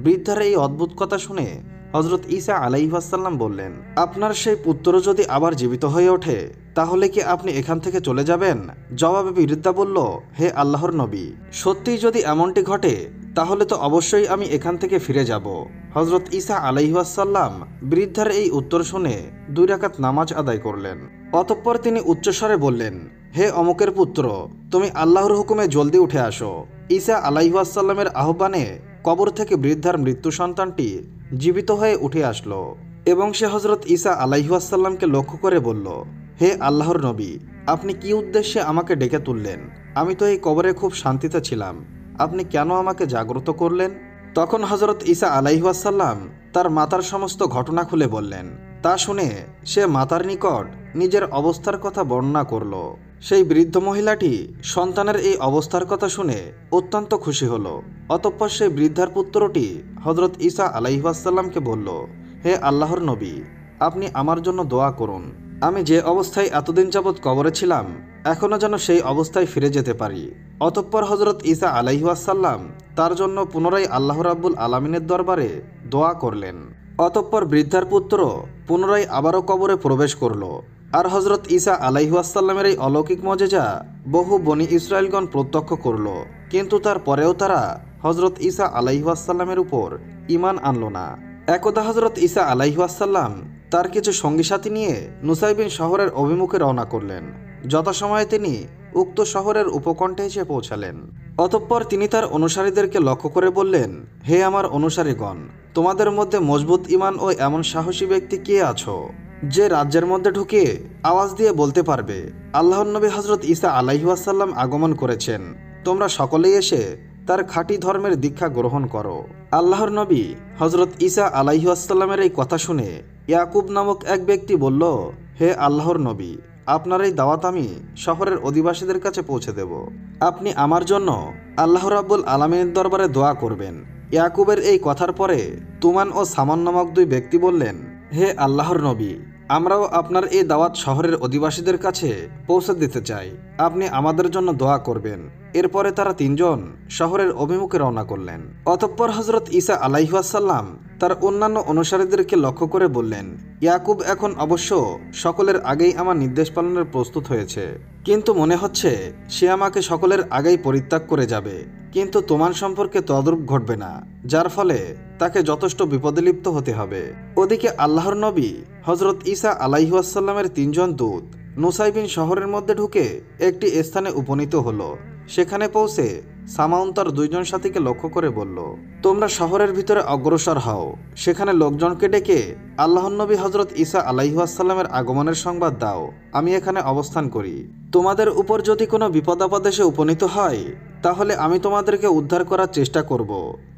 বৃদ্ধার এই অদ্ভুত কথা শুনে হযরত ঈসা আলাইহিসসালাম বললেন, আপনার সেই পুত্র যদি আবার জীবিত হয়ে ওঠে তাহলে কি আপনি এখান থেকে চলে যাবেন? জবাবে বৃদ্ধা বলল, হে আল্লাহর নবী, সত্যিই যদি এমনটি ঘটে তাহলে তো অবশ্যই আমি এখান থেকে ফিরে যাব। হযরত ঈসা আলাইহিসসালাম বৃদ্ধার এই উত্তর শুনে 2 রাকাত নামাজ আদায় করলেন। অতঃপর তিনি উচ্চস্বরে বললেন, হে অমুকের পুত্র, তুমি আল্লাহর হুকুমে জলদি উঠে আসো। ঈসা আলাইহিসসালামের আহ্বানে কবর থেকে বৃদ্ধার মৃত্যু সন্তানটি জীবিত হয়ে উঠে আসলো এবং সে হযরত ঈসা আলাইহিসসালামকে লক্ষ্য করে বলল, হে আল্লাহর নবী, আপনি কি উদ্দেশ্যে আমাকে ডেকে তুললেন? আমি তো এই কবরে খুব শান্তিতে ছিলাম। আপনি কেন আমাকে জাগ্রত করলেন? তখন হযরত ঈসা আলাইহিসসালাম তার মাতার সমস্ত ঘটনা খুলে বললেন। তা শুনে সে মাতার নিকট নিজের অবস্থার কথা বর্ণনা করল। সেই বৃদ্ধ মহিলাটি সন্তানের এই অবস্থার কথা শুনে অত্যন্ত খুশি হলো। অতঃপর সেই বৃদ্ধার পুত্রটি হযরত ঈসা আলাইহিসসালামকে বলল, হে আল্লাহর নবী, আপনি আমার জন্য দোয়া করুন। আমি যে অবস্থায় এতদিন যাবৎ কবরে ছিলাম এখনো যেন সেই অবস্থায় ফিরে যেতে পারি। অতঃপর হযরত ঈসা আলাইহিসসালাম তার জন্য পুনরায় আল্লাহ রাব্বুল আলামিনের দরবারে দোয়া করলেন। অতঃপর বৃদ্ধার পুত্র পুনরায় আবারও কবরে প্রবেশ করল। আর হযরত ঈসা আলাইহিসসালামের এই অলৌকিক মজেজা বহু বনি ইসরায়েলগণ প্রত্যক্ষ করল, কিন্তু তারপরেও তারা হযরত ঈসা আলাইহিসসালামের উপর ঈমান আনল না। একদা হযরত ঈসা আলাইহিসসালাম তার কিছু সঙ্গী সাথী নিয়ে নুসাইবিন শহরের অভিমুখে রওনা করলেন। যথাসময়ে তিনি উক্ত শহরের উপকণ্ঠে এসে পৌঁছালেন। অতঃপর তিনি তার অনুসারীদেরকে লক্ষ্য করে বললেন, হে আমার অনুসারীগণ, তোমাদের মধ্যে মজবুত ঈমান ও এমন সাহসী ব্যক্তি কে আছো যে রাজ্যের মধ্যে ঢুকে আওয়াজ দিয়ে বলতে পারবে, আল্লাহর নবী হযরত ঈসা আলাইহিসসালাম আগমন করেছেন। তোমরা সকলেই এসে তার খাঁটি ধর্মের দীক্ষা গ্রহণ করো। আল্লাহর নবী হযরত ঈসা আলাইহিসসালামের এই কথা শুনে ইয়াকুব নামক এক ব্যক্তি বলল, হে আল্লাহর নবী, আপনার এই দাওয়াত আমি শহরের অধিবাসীদের কাছে পৌঁছে দেব। আপনি আমার জন্য আল্লাহ রাব্বুল আলামিনের দরবারে দোয়া করবেন। ইয়াকুবের এই কথার পরে তুমান ও সামান নামক 2 ব্যক্তি বললেন, হে আল্লাহর নবী, আমরাও আপনার এই দাওয়াত শহরের অধিবাসীদের কাছে পৌঁছে দিতে চাই। আপনি আমাদের জন্য দোয়া করবেন। এরপরে তারা 3 জন শহরের অভিমুখে রওনা করলেন। অতঃপর হযরত ঈসা আলাইহিসসালাম তার অন্যান্য অনুসারীদেরকে লক্ষ্য করে বললেন, ইয়াকুব এখন অবশ্য সকলের আগেই আমার নির্দেশ পালনের প্রস্তুত হয়েছে, কিন্তু মনে হচ্ছে সে আমাকে সকলের আগেই পরিত্যাগ করে যাবে। কিন্তু তোমার সম্পর্কে তদ্রূপ ঘটবে না, যার ফলে তাকে যথেষ্ট বিপদে লিপ্ত হতে হবে। ওদিকে আল্লাহর নবী হযরত ঈসা আলাইহিসসালামের 3 জন দূত নুসাইবিন শহরের মধ্যে ঢুকে একটি স্থানে উপনীত হলো। সেখানে পৌঁছে সামাউন তার 2 জন সাথীকে লক্ষ্য করে বলল, তোমরা শহরের ভিতরে অগ্রসর হও। সেখানে লোকজনকে ডেকে আল্লাহর নবী হযরত ঈসা আলাইহিসসালামের আগমনের সংবাদ দাও। আমি এখানে অবস্থান করি। তোমাদের উপর যদি কোনো বিপদ আপদ এসে উপনীত হয় তাহলে আমি তোমাদেরকে উদ্ধার করার চেষ্টা করব।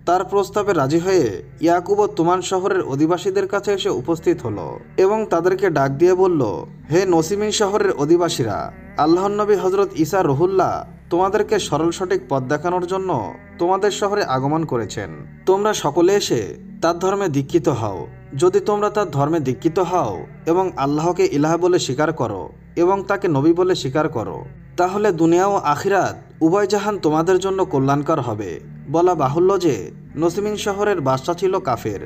তার প্রস্তাবে রাজি হয়ে ইয়াকুব ও তুমান শহরের অধিবাসীদের কাছে এসে উপস্থিত হলো এবং তাদেরকে ডাক দিয়ে বলল, হে নসিমিন শহরের অধিবাসীরা, আল্লাহর নবী হযরত ঈসা রুহুল্লাহ তোমাদেরকে সরল সঠিক পথ দেখানোর জন্য তোমাদের শহরে আগমন করেছেন। তোমরা সকলে এসে তার ধর্মে দীক্ষিত হও। যদি তোমরা তার ধর্মে দীক্ষিত হও এবং আল্লাহকে ইলাহ বলে স্বীকার করো এবং তাকে নবী বলে স্বীকার করো, তাহলে দুনিয়া ও আখিরাত উভয় জাহান তোমাদের জন্য কল্যাণকর হবে। বলা বাহুল্য যে নসিমিন শহরের বাদশা ছিল কাফের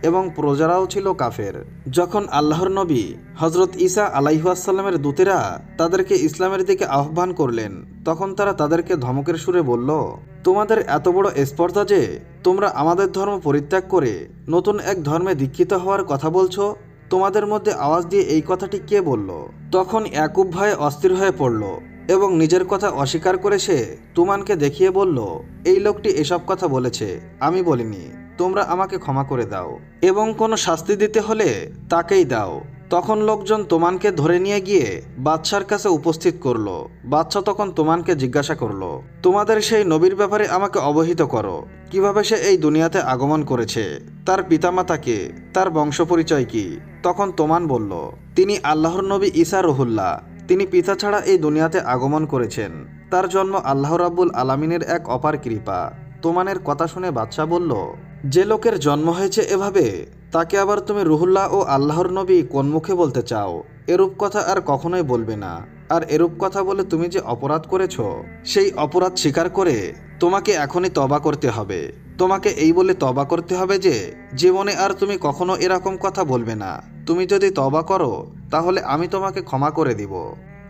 এবং প্রজারাও ছিল কাফের। যখন আল্লাহর নবী হযরত ঈসা আলাইহিসসালামের দূতেরা তাদেরকে ইসলামের দিকে আহ্বান করলেন, তখন তারা তাদেরকে ধমকের সুরে বলল, তোমাদের এত বড় স্পর্ধা যে তোমরা আমাদের ধর্ম পরিত্যাগ করে নতুন এক ধর্মে দীক্ষিত হওয়ার কথা বলছো। তোমাদের মধ্যে আওয়াজ দিয়ে এই কথাটি কে বলল? তখন ইয়াকুব ভয়ে অস্থির হয়ে পড়ল এবং নিজের কথা অস্বীকার করে সে তুমানকে দেখিয়ে বলল, এই লোকটি এসব কথা বলেছে, আমি বলিনি। তোমরা আমাকে ক্ষমা করে দাও এবং কোনো শাস্তি দিতে হলে তাকেই দাও। তখন লোকজন তোমানকে ধরে নিয়ে গিয়ে বাদশার কাছে উপস্থিত করলো। বাদশা তখন তোমানকে জিজ্ঞাসা করলো, তোমাদের সেই নবীর ব্যাপারে আমাকে অবহিত করো। কিভাবে সে এই দুনিয়াতে আগমন করেছে, তার পিতামাতাকে, তার বংশ পরিচয় কি? তখন তোমান বলল, তিনি আল্লাহর নবী ঈসা রুহুল্লাহ। তিনি পিতা ছাড়া এই দুনিয়াতে আগমন করেছেন। তার জন্ম আল্লাহ রাব্বুল আলামিনের এক অপার কৃপা। তোমানের কথা শুনে বাদশা বলল, যে লোকের জন্ম হয়েছে এভাবে, তাকে আবার তুমি রুহুল্লাহ ও আল্লাহর নবী কোন মুখে বলতে চাও? এরূপ কথা আর কখনোই বলবে না। আর এরূপ কথা বলে তুমি যে অপরাধ করেছ, সেই অপরাধ স্বীকার করে তোমাকে এখনই তওবা করতে হবে। তোমাকে এই বলে তওবা করতে হবে যে জীবনে আর তুমি কখনো এরকম কথা বলবে না। তুমি যদি তওবা করো তাহলে আমি তোমাকে ক্ষমা করে দিব,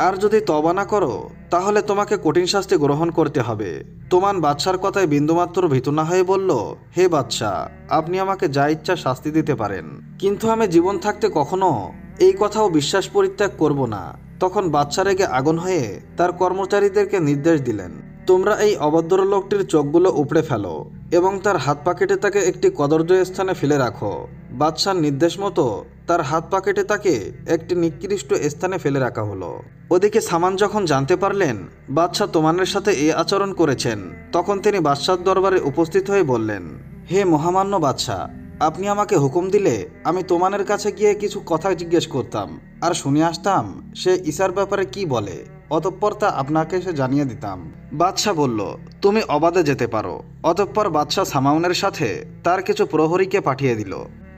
আর যদি তওবা না করো তাহলে তোমাকে কঠিন শাস্তি গ্রহণ করতে হবে। তোমান বাদশার কথায় বিন্দুমাত্র ভীতু না হয়ে বলল, হে বাদশা, আপনি আমাকে যা ইচ্ছা শাস্তি দিতে পারেন, কিন্তু আমি জীবন থাকতে কখনো এই কথাও বিশ্বাস পরিত্যাগ করব না। তখন বাদশা রেগে আগুন হয়ে তার কর্মচারীদেরকে নির্দেশ দিলেন, তোমরা এই অভদ্র লোকটির চোখগুলো উপড়ে ফেলো এবং তার হাত পা কেটে তাকে একটি কদর্য স্থানে ফেলে রাখো। বাদশার নির্দেশ মতো তার হাত পা কেটে তাকে একটি নিকৃষ্ট স্থানে ফেলে রাখা হলো। ওদিকে সামান যখন জানতে পারলেন বাদশা তোমানের সাথে এই আচরণ করেছেন, তখন তিনি বাদশার দরবারে উপস্থিত হয়ে বললেন, হে মহামান্য বাদশা, আপনি আমাকে হুকুম দিলে আমি তোমানের কাছে গিয়ে কিছু কথা জিজ্ঞেস করতাম আর শুনে আসতাম সে ঈসার ব্যাপারে কি বলে, অতঃপর তা আপনাকে এসে জানিয়ে দিতাম। বাদশা বলল, তুমি অবাধে যেতে পারো। অতঃপর বাদশা সামাউনের সাথে তার কিছু প্রহরীকে পাঠিয়ে দিল।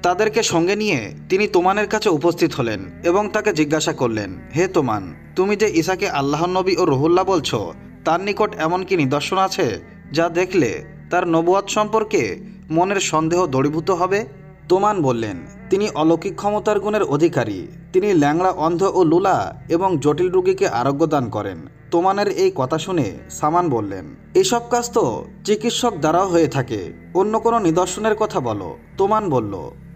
তাদেরকে সঙ্গে নিয়ে তিনি তোমানের কাছে উপস্থিত হলেন এবং তাকে জিজ্ঞাসা করলেন, হে তোমান, তুমি যে ঈসাকে আল্লাহর নবী ও রুহুল্লাহ বলছো, তার নিকট এমন কি নিদর্শন আছে যা দেখলে তার নবুয়াত সম্পর্কে মনের সন্দেহ দূরীভূত হবে? তোমান বললেন, তিনি অলৌকিক ক্ষমতার গুণের অধিকারী। তিনি ল্যাংড়া, অন্ধ ও লুলা এবং জটিল রোগীকে আরোগ্য দান করেন। তোমানের এই কথা শুনে সামান বললেন, এসব কাজ তো চিকিৎসক দ্বারাও হয়ে থাকে, অন্য কোনো নিদর্শনের কথা বলো। তোমান বলল,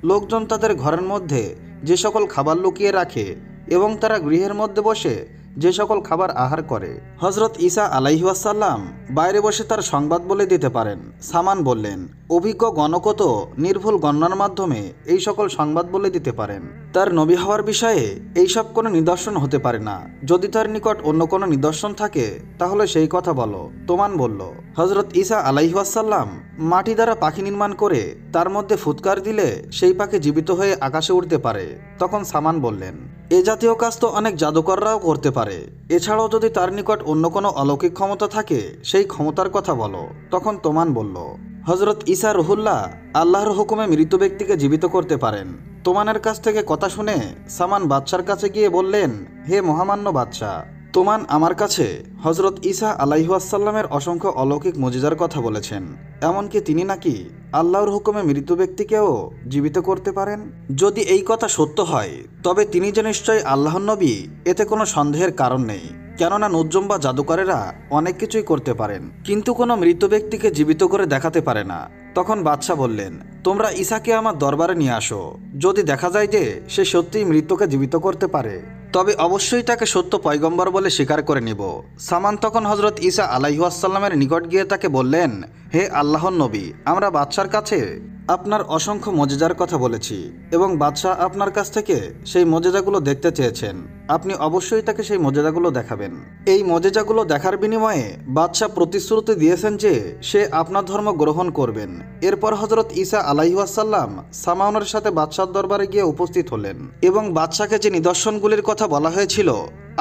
লোকজন তাদের ঘরের মধ্যে যে সকল খাবার লুকিয়ে রাখে এবং তারা গৃহের মধ্যে বসে যে সকল খাবার আহার করে, হজরত ঈসা আলাইহি ওয়াসাল্লাম বাইরে বসে তার সংবাদ বলে দিতে পারেন। সামান বললেন, অভিজ্ঞ গণকও তো নির্ভুল গণনার মাধ্যমে এই সকল সংবাদ বলে দিতে পারেন। তার নবী হওয়ার বিষয়ে এইসব কোনো নিদর্শন হতে পারে না। যদি তার নিকট অন্য কোনো নিদর্শন থাকে তাহলে সেই কথা বলো। তোমান বলল, হজরত ঈসা আলাইহি ওয়াসাল্লাম মাটি দ্বারা পাখি নির্মাণ করে তার মধ্যে ফুৎকার দিলে সেই পাখি জীবিত হয়ে আকাশে উঠতে পারে। তখন সামান বললেন, এ জাতীয় কাজ তো অনেক জাদুকররাও করতে পারে। এছাড়াও যদি তার নিকট অন্য কোনো অলৌকিক ক্ষমতা থাকে সেই ক্ষমতার কথা বলো। তখন তোমান বলল, হজরত ঈসা রুহুল্লাহ আল্লাহর হুকুমে মৃত ব্যক্তিকে জীবিত করতে পারেন। তোমানের কাছ থেকে কথা শুনে সামান বাদশার কাছে গিয়ে বললেন, হে মহামান্য বাদশা, তোমান আমার কাছে হজরত ঈসা আলাইহি ওয়াসাল্লামের অসংখ্য অলৌকিক মুজিজার কথা বলেছেন। এমনকি তিনি নাকি আল্লাহর হুকুমে মৃত ব্যক্তিকেও জীবিত করতে পারেন। যদি এই কথা সত্য হয় তবে তিনি যে নিশ্চয়ই আল্লাহর নবী, এতে কোনো সন্দেহের কারণ নেই। কেননা নুজ্জম বা জাদুকরেরা অনেক কিছুই করতে পারেন, কিন্তু কোনো মৃত ব্যক্তিকে জীবিত করে দেখাতে পারে না। তখন বাদশা বললেন, তোমরা ঈসাকে আমার দরবারে নিয়ে আসো। যদি দেখা যায় যে সে সত্যিই মৃতকে জীবিত করতে পারে তবে অবশ্যই তাকে সত্য পয়গম্বর বলে স্বীকার করে নিব। সামান তখন হজরত ঈসা আলাইহি ওয়াসাল্লামের নিকট গিয়ে তাকে বললেন, হে আল্লাহর নবী, আমরা বাদশার কাছে আপনার অসংখ্য মজেজার কথা বলেছি এবং বাদশাহ আপনার কাছ থেকে সেই মজেজাগুলো দেখতে চেয়েছেন। আপনি অবশ্যই তাকে সেই মজেজাগুলো দেখাবেন। এই মজেজাগুলো দেখার বিনিময়ে বাদশাহ প্রতিশ্রুতি দিয়েছেন যে সে আপনার ধর্ম গ্রহণ করবেন। এরপর হজরত ঈসা আলাইহি ওয়াসাল্লাম সামাউনের সাথে বাদশার দরবারে গিয়ে উপস্থিত হলেন এবং বাদশাকে যে নিদর্শনগুলির কথা বলা হয়েছিল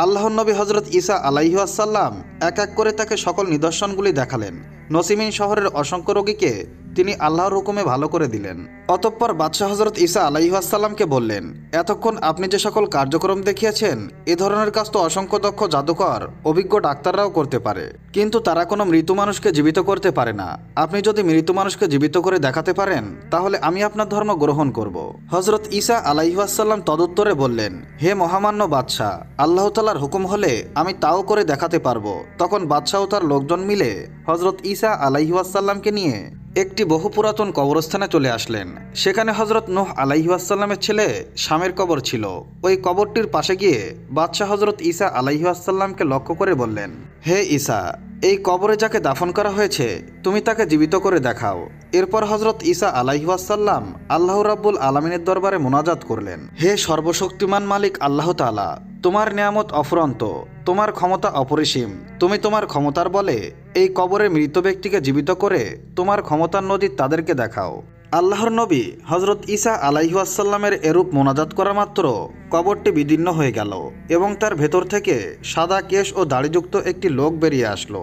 আল্লাহর নবী হজরত ঈসা আলাইহি ওয়াসাল্লাম এক এক করে তাকে সকল নিদর্শনগুলি দেখালেন। নসিমিন শহরের অসংখ্য রোগীকে তিনি আল্লাহর হুকুমে ভালো করে দিলেন। অতঃপর বাদশাহ হজরত ঈসা আলাইহি ওয়াসাল্লামকে বললেন, এতক্ষণ আপনি যে সকল কার্যক্রম দেখিয়েছেন এ ধরনের কাজ তো অসংখ্য দক্ষ জাদুকর, অভিজ্ঞ ডাক্তাররাও করতে পারে, কিন্তু তারা কোনো মৃত মানুষকে জীবিত করতে পারে না। আপনি যদি মৃত মানুষকে জীবিত করে দেখাতে পারেন তাহলে আমি আপনার ধর্ম গ্রহণ করব। হজরত ঈসা আলাইহি ওয়াসাল্লাম তদুত্তরে বললেন, হে মহামান্য বাদশাহ, আল্লাহ তাআলার হুকুম হলে আমি তাও করে দেখাতে পারবো। তখন বাদশাহ ও তার লোকজন মিলে হজরত ঈসা আলাইহি ওয়াসাল্লামকে নিয়ে একটি বহু পুরাতন কবরস্থানে চলে আসলেন। সেখানে হজরত নূহ আলাইহিওয়াসাল্লামের ছেলে শামের কবর ছিল। ওই কবরটির পাশে গিয়ে বাদশাহ হজরত ঈসা আলাইহিওয়াসাল্লামকে লক্ষ্য করে বললেন, হে ঈসা, এই কবরে যাকে দাফন করা হয়েছে তুমি তাকে জীবিত করে দেখাও। এরপর হজরত ঈসা আলাইহিওয়াসাল্লাম আল্লাহ রাব্বুল আলামিনের দরবারে মোনাজাত করলেন, হে সর্বশক্তিমান মালিক আল্লাহ তাআলা, তোমার নিয়ামত অফুরন্ত, তোমার ক্ষমতা অপরিসীম। তুমি তোমার ক্ষমতার বলে এই কবরে মৃত ব্যক্তিকে জীবিত করে তোমার ক্ষমতার নদী তাদেরকে দেখাও। আল্লাহর নবী হজরত ঈসা আলাইহিওয়াসাল্লামের এরূপ মোনাজাত করা মাত্র কবরটি বিদীর্ণ হয়ে গেল এবং তার ভেতর থেকে সাদা কেশ ও দাড়িযুক্ত একটি লোক বেরিয়ে আসলো।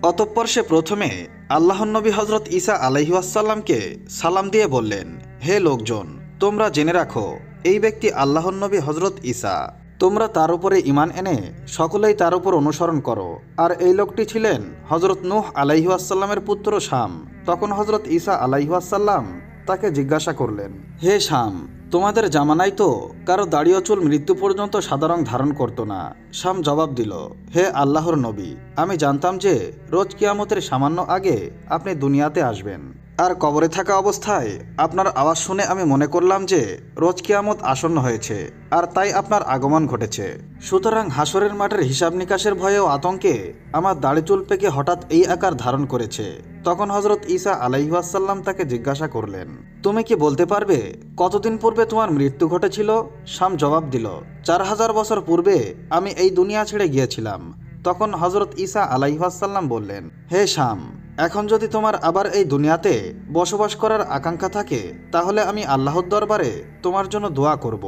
অতঃপর সে প্রথমে আল্লাহর নবী হজরত ঈসা আলাইহিওয়াসাল্লামকে সালাম দিয়ে বললেন, হে লোকজন, তোমরা জেনে রাখো এই ব্যক্তি আল্লাহর নবী হজরত ঈসা। তোমরা তার উপরে ঈমান এনে সকলেই তার উপর অনুসরণ করো। আর এই লোকটি ছিলেন হজরত নূহ আলাইহিওয়াসাল্লামের পুত্র শাম। তখন হজরত ঈসা আলাইহিওয়াসাল্লাম তাকে জিজ্ঞাসা করলেন, হে শাম, তোমাদের জামানায় তো কারো দাড়িও চুল মৃত্যু পর্যন্ত সাদা রং ধারণ করতো না। শাম জবাব দিল, হে আল্লাহর নবী, আমি জানতাম যে রোজ কিয়ামতের সামান্য আগে আপনি দুনিয়াতে আসবেন। আর কবরে থাকা অবস্থায় আপনার আওয়াজ শুনে আমি মনে করলাম যে রোজ কিয়ামত আসন্ন হয়েছে, আর তাই আপনার আগমন ঘটেছে। সুতরাং হাসরের মাঠের হিসাব নিকাশের ভয়ে ও আতঙ্কে আমার দাড়ি চুল পেকে হঠাৎ এই আকার ধারণ করেছে। তখন হজরত ঈসা আলাইহিওয়াসাল্লাম তাকে জিজ্ঞাসা করলেন, তুমি কি বলতে পারবে কতদিন পূর্বে তোমার মৃত্যু ঘটেছিল? শাম জবাব দিল, 4000 বছর পূর্বে আমি এই দুনিয়া ছেড়ে গিয়েছিলাম। তখন হজরত ঈসা আলাইহিওয়াসাল্লাম বললেন, হে শাম, এখন যদি তোমার আবার এই দুনিয়াতে বসবাস করার আকাঙ্ক্ষা থাকে তাহলে আমি আল্লাহর দরবারে তোমার জন্য দোয়া করব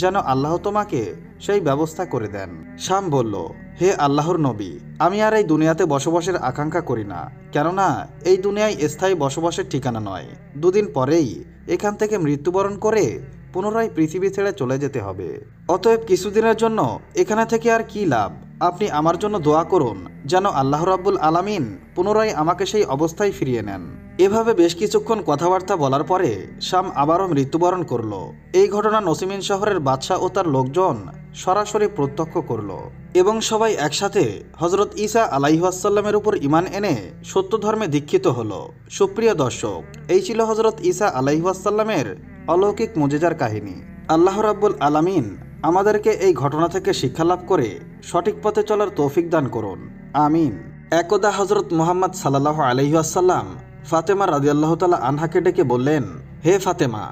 যেন আল্লাহ তোমাকে সেই ব্যবস্থা করে দেন। শাম বলল, হে আল্লাহর নবী, আমি আর এই দুনিয়াতে বসবাসের আকাঙ্ক্ষা করি না, কেননা এই দুনিয়ায় স্থায়ী বসবাসের ঠিকানা নয়। দুদিন পরেই এখান থেকে মৃত্যুবরণ করে পুনরায় পৃথিবী ছেড়ে চলে যেতে হবে। অতএব কিছুদিনের জন্য এখানে থেকে আর কি লাভ? আপনি আমার জন্য দোয়া করুন যেন আল্লাহ রাব্বুল আলামিন পুনরায় আমাকে সেই অবস্থায় ফিরিয়ে নেন। এভাবে বেশ কিছুক্ষণ কথাবার্তা বলার পরে শাম আবারও মৃত্যুবরণ করল। এই ঘটনা নসিমিন শহরের বাদশাহ ও তার লোকজন সরাসরি প্রত্যক্ষ করল এবং সবাই একসাথে হজরত ঈসা আলাইহিওয়াসাল্লামের উপর ঈমান এনে সত্য ধর্মে দীক্ষিত হল। সুপ্রিয় দর্শক, এই ছিল হজরত ঈসা আলাইহিওয়াসাল্লামের অলৌকিক মুজিজার কাহিনী। আল্লাহ রাব্বুল আলামিন আমাদেরকে এই ঘটনা থেকে শিক্ষালাভ করে সঠিক পথে চলার তৌফিক দান করুন, আমিন। একদা হজরত মুহাম্মদ সাল্লাল্লাহু আলাইহি ওয়াসাল্লাম ফাতেমা রাদিয়াল্লাহু তাআলা আনহাকে ডেকে বললেন, হে ফাতেমা,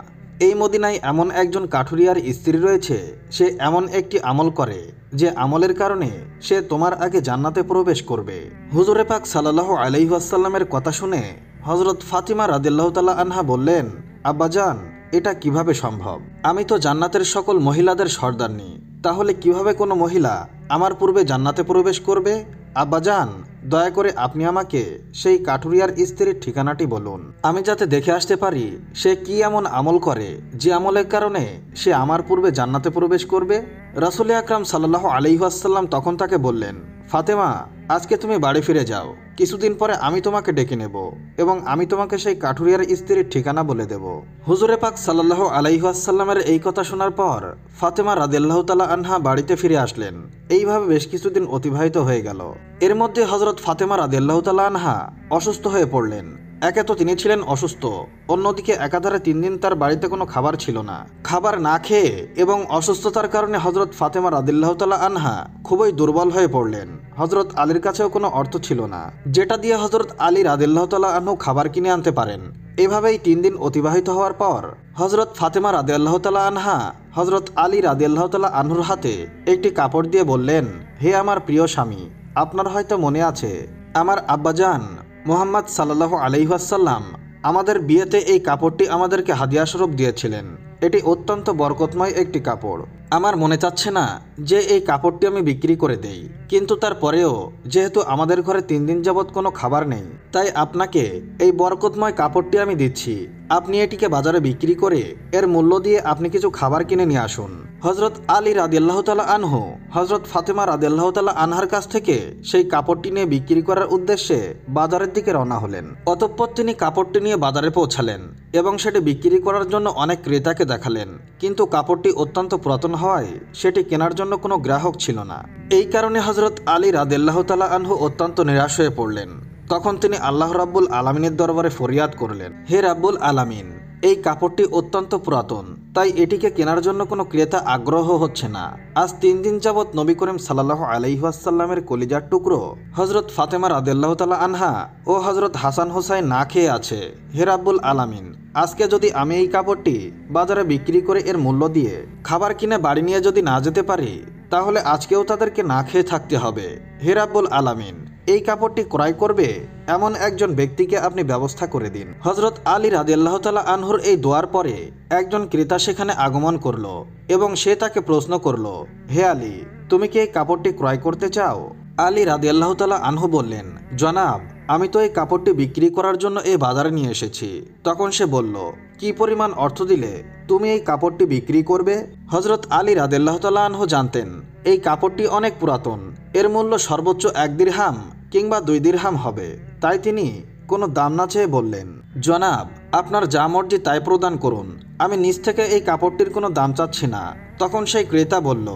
এই মদিনায় এমন একজন কাঠুরিয়ার স্ত্রী রয়েছে, সে এমন একটি আমল করে যে আমলের কারণে সে তোমার আগে জান্নাতে প্রবেশ করবে। হুজুরে পাক সাল্লাল্লাহু আলাইহি ওয়াসাল্লামের কথা শুনে হজরত ফাতিমা রাদিয়াল্লাহু তাআলা আনহা বললেন, আব্বাজান, এটা কিভাবে সম্ভব? আমি তো জান্নাতের সকল মহিলাদের সর্দারনি, তাহলে কিভাবে কোনো মহিলা আমার পূর্বে জান্নাতে প্রবেশ করবে? আব্বাজান, দয়া করে আপনি আমাকে সেই কাঠুরিয়ার স্ত্রীর ঠিকানাটি বলুন, আমি যাতে দেখে আসতে পারি সে কি এমন আমল করে যে আমলের কারণে সে আমার পূর্বে জান্নাতে প্রবেশ করবে। রাসূল আকরাম সাল্লাল্লাহু আলাইহি ওয়াসাল্লাম তখন তাকে বললেন, ফাতেমা, আজকে তুমি বাড়ি ফিরে যাও, কিছুদিন পরে আমি তোমাকে ডেকে নেব এবং আমি তোমাকে সেই কাঠুরিয়ার স্ত্রীর ঠিকানা বলে দেব। হুজুরে পাক সাল্লাল্লাহু আলাইহি ওয়াসাল্লামের এই কথা শোনার পর ফাতেমা রাদিয়াল্লাহু তাআলা আনহা বাড়িতে ফিরে আসলেন। এইভাবে বেশ কিছুদিন অতিবাহিত হয়ে গেল। এর মধ্যে হজরত ফাতেমা রাদিয়াল্লাহু তাআলা আনহা অসুস্থ হয়ে পড়লেন। একে তো তিনি ছিলেন অসুস্থ, অন্যদিকে একাধারে 3 দিন তার বাড়িতে কোনো খাবার ছিল না। খাবার না খেয়ে এবং অসুস্থতার কারণে হজরত ফাতেমা রাদিয়াল্লাহু তাআলা আনহা খুবই দুর্বল হয়ে পড়লেন। হজরত আলীর কাছেও কোনো অর্থ ছিল না যেটা দিয়ে হজরত আলী রাদিয়াল্লাহু তাআলা আনহু খাবার কিনে আনতে পারেন। এভাবেই 3 দিন অতিবাহিত হওয়ার পর হজরত ফাতেমা রাদিয়াল্লাহু তাআলা আনহা হজরত আলী রাদিয়াল্লাহু তাআলা আনহুর হাতে একটি কাপড় দিয়ে বললেন, হে আমার প্রিয় স্বামী, আপনার হয়তো মনে আছে আমার আব্বাজান মুহাম্মদ সাল্লাল্লাহু আলাইহি ওয়াসাল্লাম আমাদের বিয়েতে এই কাপড়টি আমাদেরকে হাদিয়া স্বরূপ দিয়েছিলেন। এটি অত্যন্ত বরকতময় একটি কাপড়। আমার মনে চাচ্ছে না যে এই কাপড়টি আমি বিক্রি করে দেই, কিন্তু তারপরেও যেহেতু আমাদের ঘরে 3 দিন যাবৎ কোনো খাবার নেই, তাই আপনাকে এই বরকতময় কাপড়টি আমি দিচ্ছি। আপনি এটিকে বাজারে বিক্রি করে এর মূল্য দিয়ে আপনি কিছু খাবার কিনে নিয়ে আসুন। হজরত আলী রাদিয়াল্লাহু তাআলা আনহু হজরত ফাতেমা রাদিয়াল্লাহু তাআলা আনহার কাছ থেকে সেই কাপড়টি নিয়ে বিক্রি করার উদ্দেশ্যে বাজারের দিকে রওনা হলেন। অতঃপর তিনি কাপড়টি নিয়ে বাজারে পৌঁছালেন এবং সেটি বিক্রি করার জন্য অনেক ক্রেতাকে দেখালেন, কিন্তু কাপড়টি অত্যন্ত পুরাতন হওয়ায় সেটি কেনার জন্য কোনো গ্রাহক ছিল না। এই কারণে হজরত আলী রাদিয়াল্লাহু তাআলা আনহু অত্যন্ত নিরাশ হয়ে পড়লেন। তখন তিনি আল্লাহ রাব্বুল আলামিনের দরবারে ফরিয়াদ করলেন, হে রাব্বুল আলামিন, এই কাপড়টি অত্যন্ত পুরাতন, তাই এটিকে কেনার জন্য কোনো ক্রেতা আগ্রহ হচ্ছে না। আজ 3 দিন যাবৎ নবী করিম সাল্লাল্লাহু আলাইহি ওয়াসাল্লামের কলিজার টুকরো হযরত ফাতেমা রাদিয়াল্লাহু তাআলা আনহা ও হযরত হাসান হোসাইন না খেয়ে আছে। হে রাব্বুল আলামিন, আজকে যদি আমি এই কাপড়টি বাজারে বিক্রি করে এর মূল্য দিয়ে খাবার কিনে বাড়ি নিয়ে যদি না যেতে পারি, তাহলে আজকেও তাদেরকে না খেয়ে থাকতে হবে। হে রাব্বুল আলামিন, এই কাপড়টি ক্রয় করবে এমন একজন ব্যক্তিকে আপনি ব্যবস্থা করে দিন। হযরত আলী রাদিয়াল্লাহু তাআলা আনহুর এই দোয়ার পরে একজন ক্রেতা সেখানে আগমন করলো এবং সে তাকে প্রশ্ন করলো, হে আলী, তুমি কি এই কাপড়টি ক্রয় করতে চাও? আলী রাদিয়াল্লাহু তাআলা আনহু বললেন, জনাব, আমি তো এই কাপড়টি বিক্রি করার জন্য এই বাজারে নিয়ে এসেছি। তখন সে বলল, কি পরিমাণ অর্থ দিলে তুমি এই কাপড়টি বিক্রি করবে? হযরত আলী রাদিয়াল্লাহু তাআলা আনহু জানতেন এই কাপড়টি অনেক পুরাতন, এর মূল্য সর্বোচ্চ 1 দিরহাম কিংবা 2 দিরহাম হবে। তাই তিনি কোনো দাম না চেয়ে বললেন, জনাব, আপনার যা মর্জি তাই প্রদান করুন, আমি নিজ থেকে এই কাপড়টির কোনো দাম চাচ্ছি না। তখন সেই ক্রেতা বলল,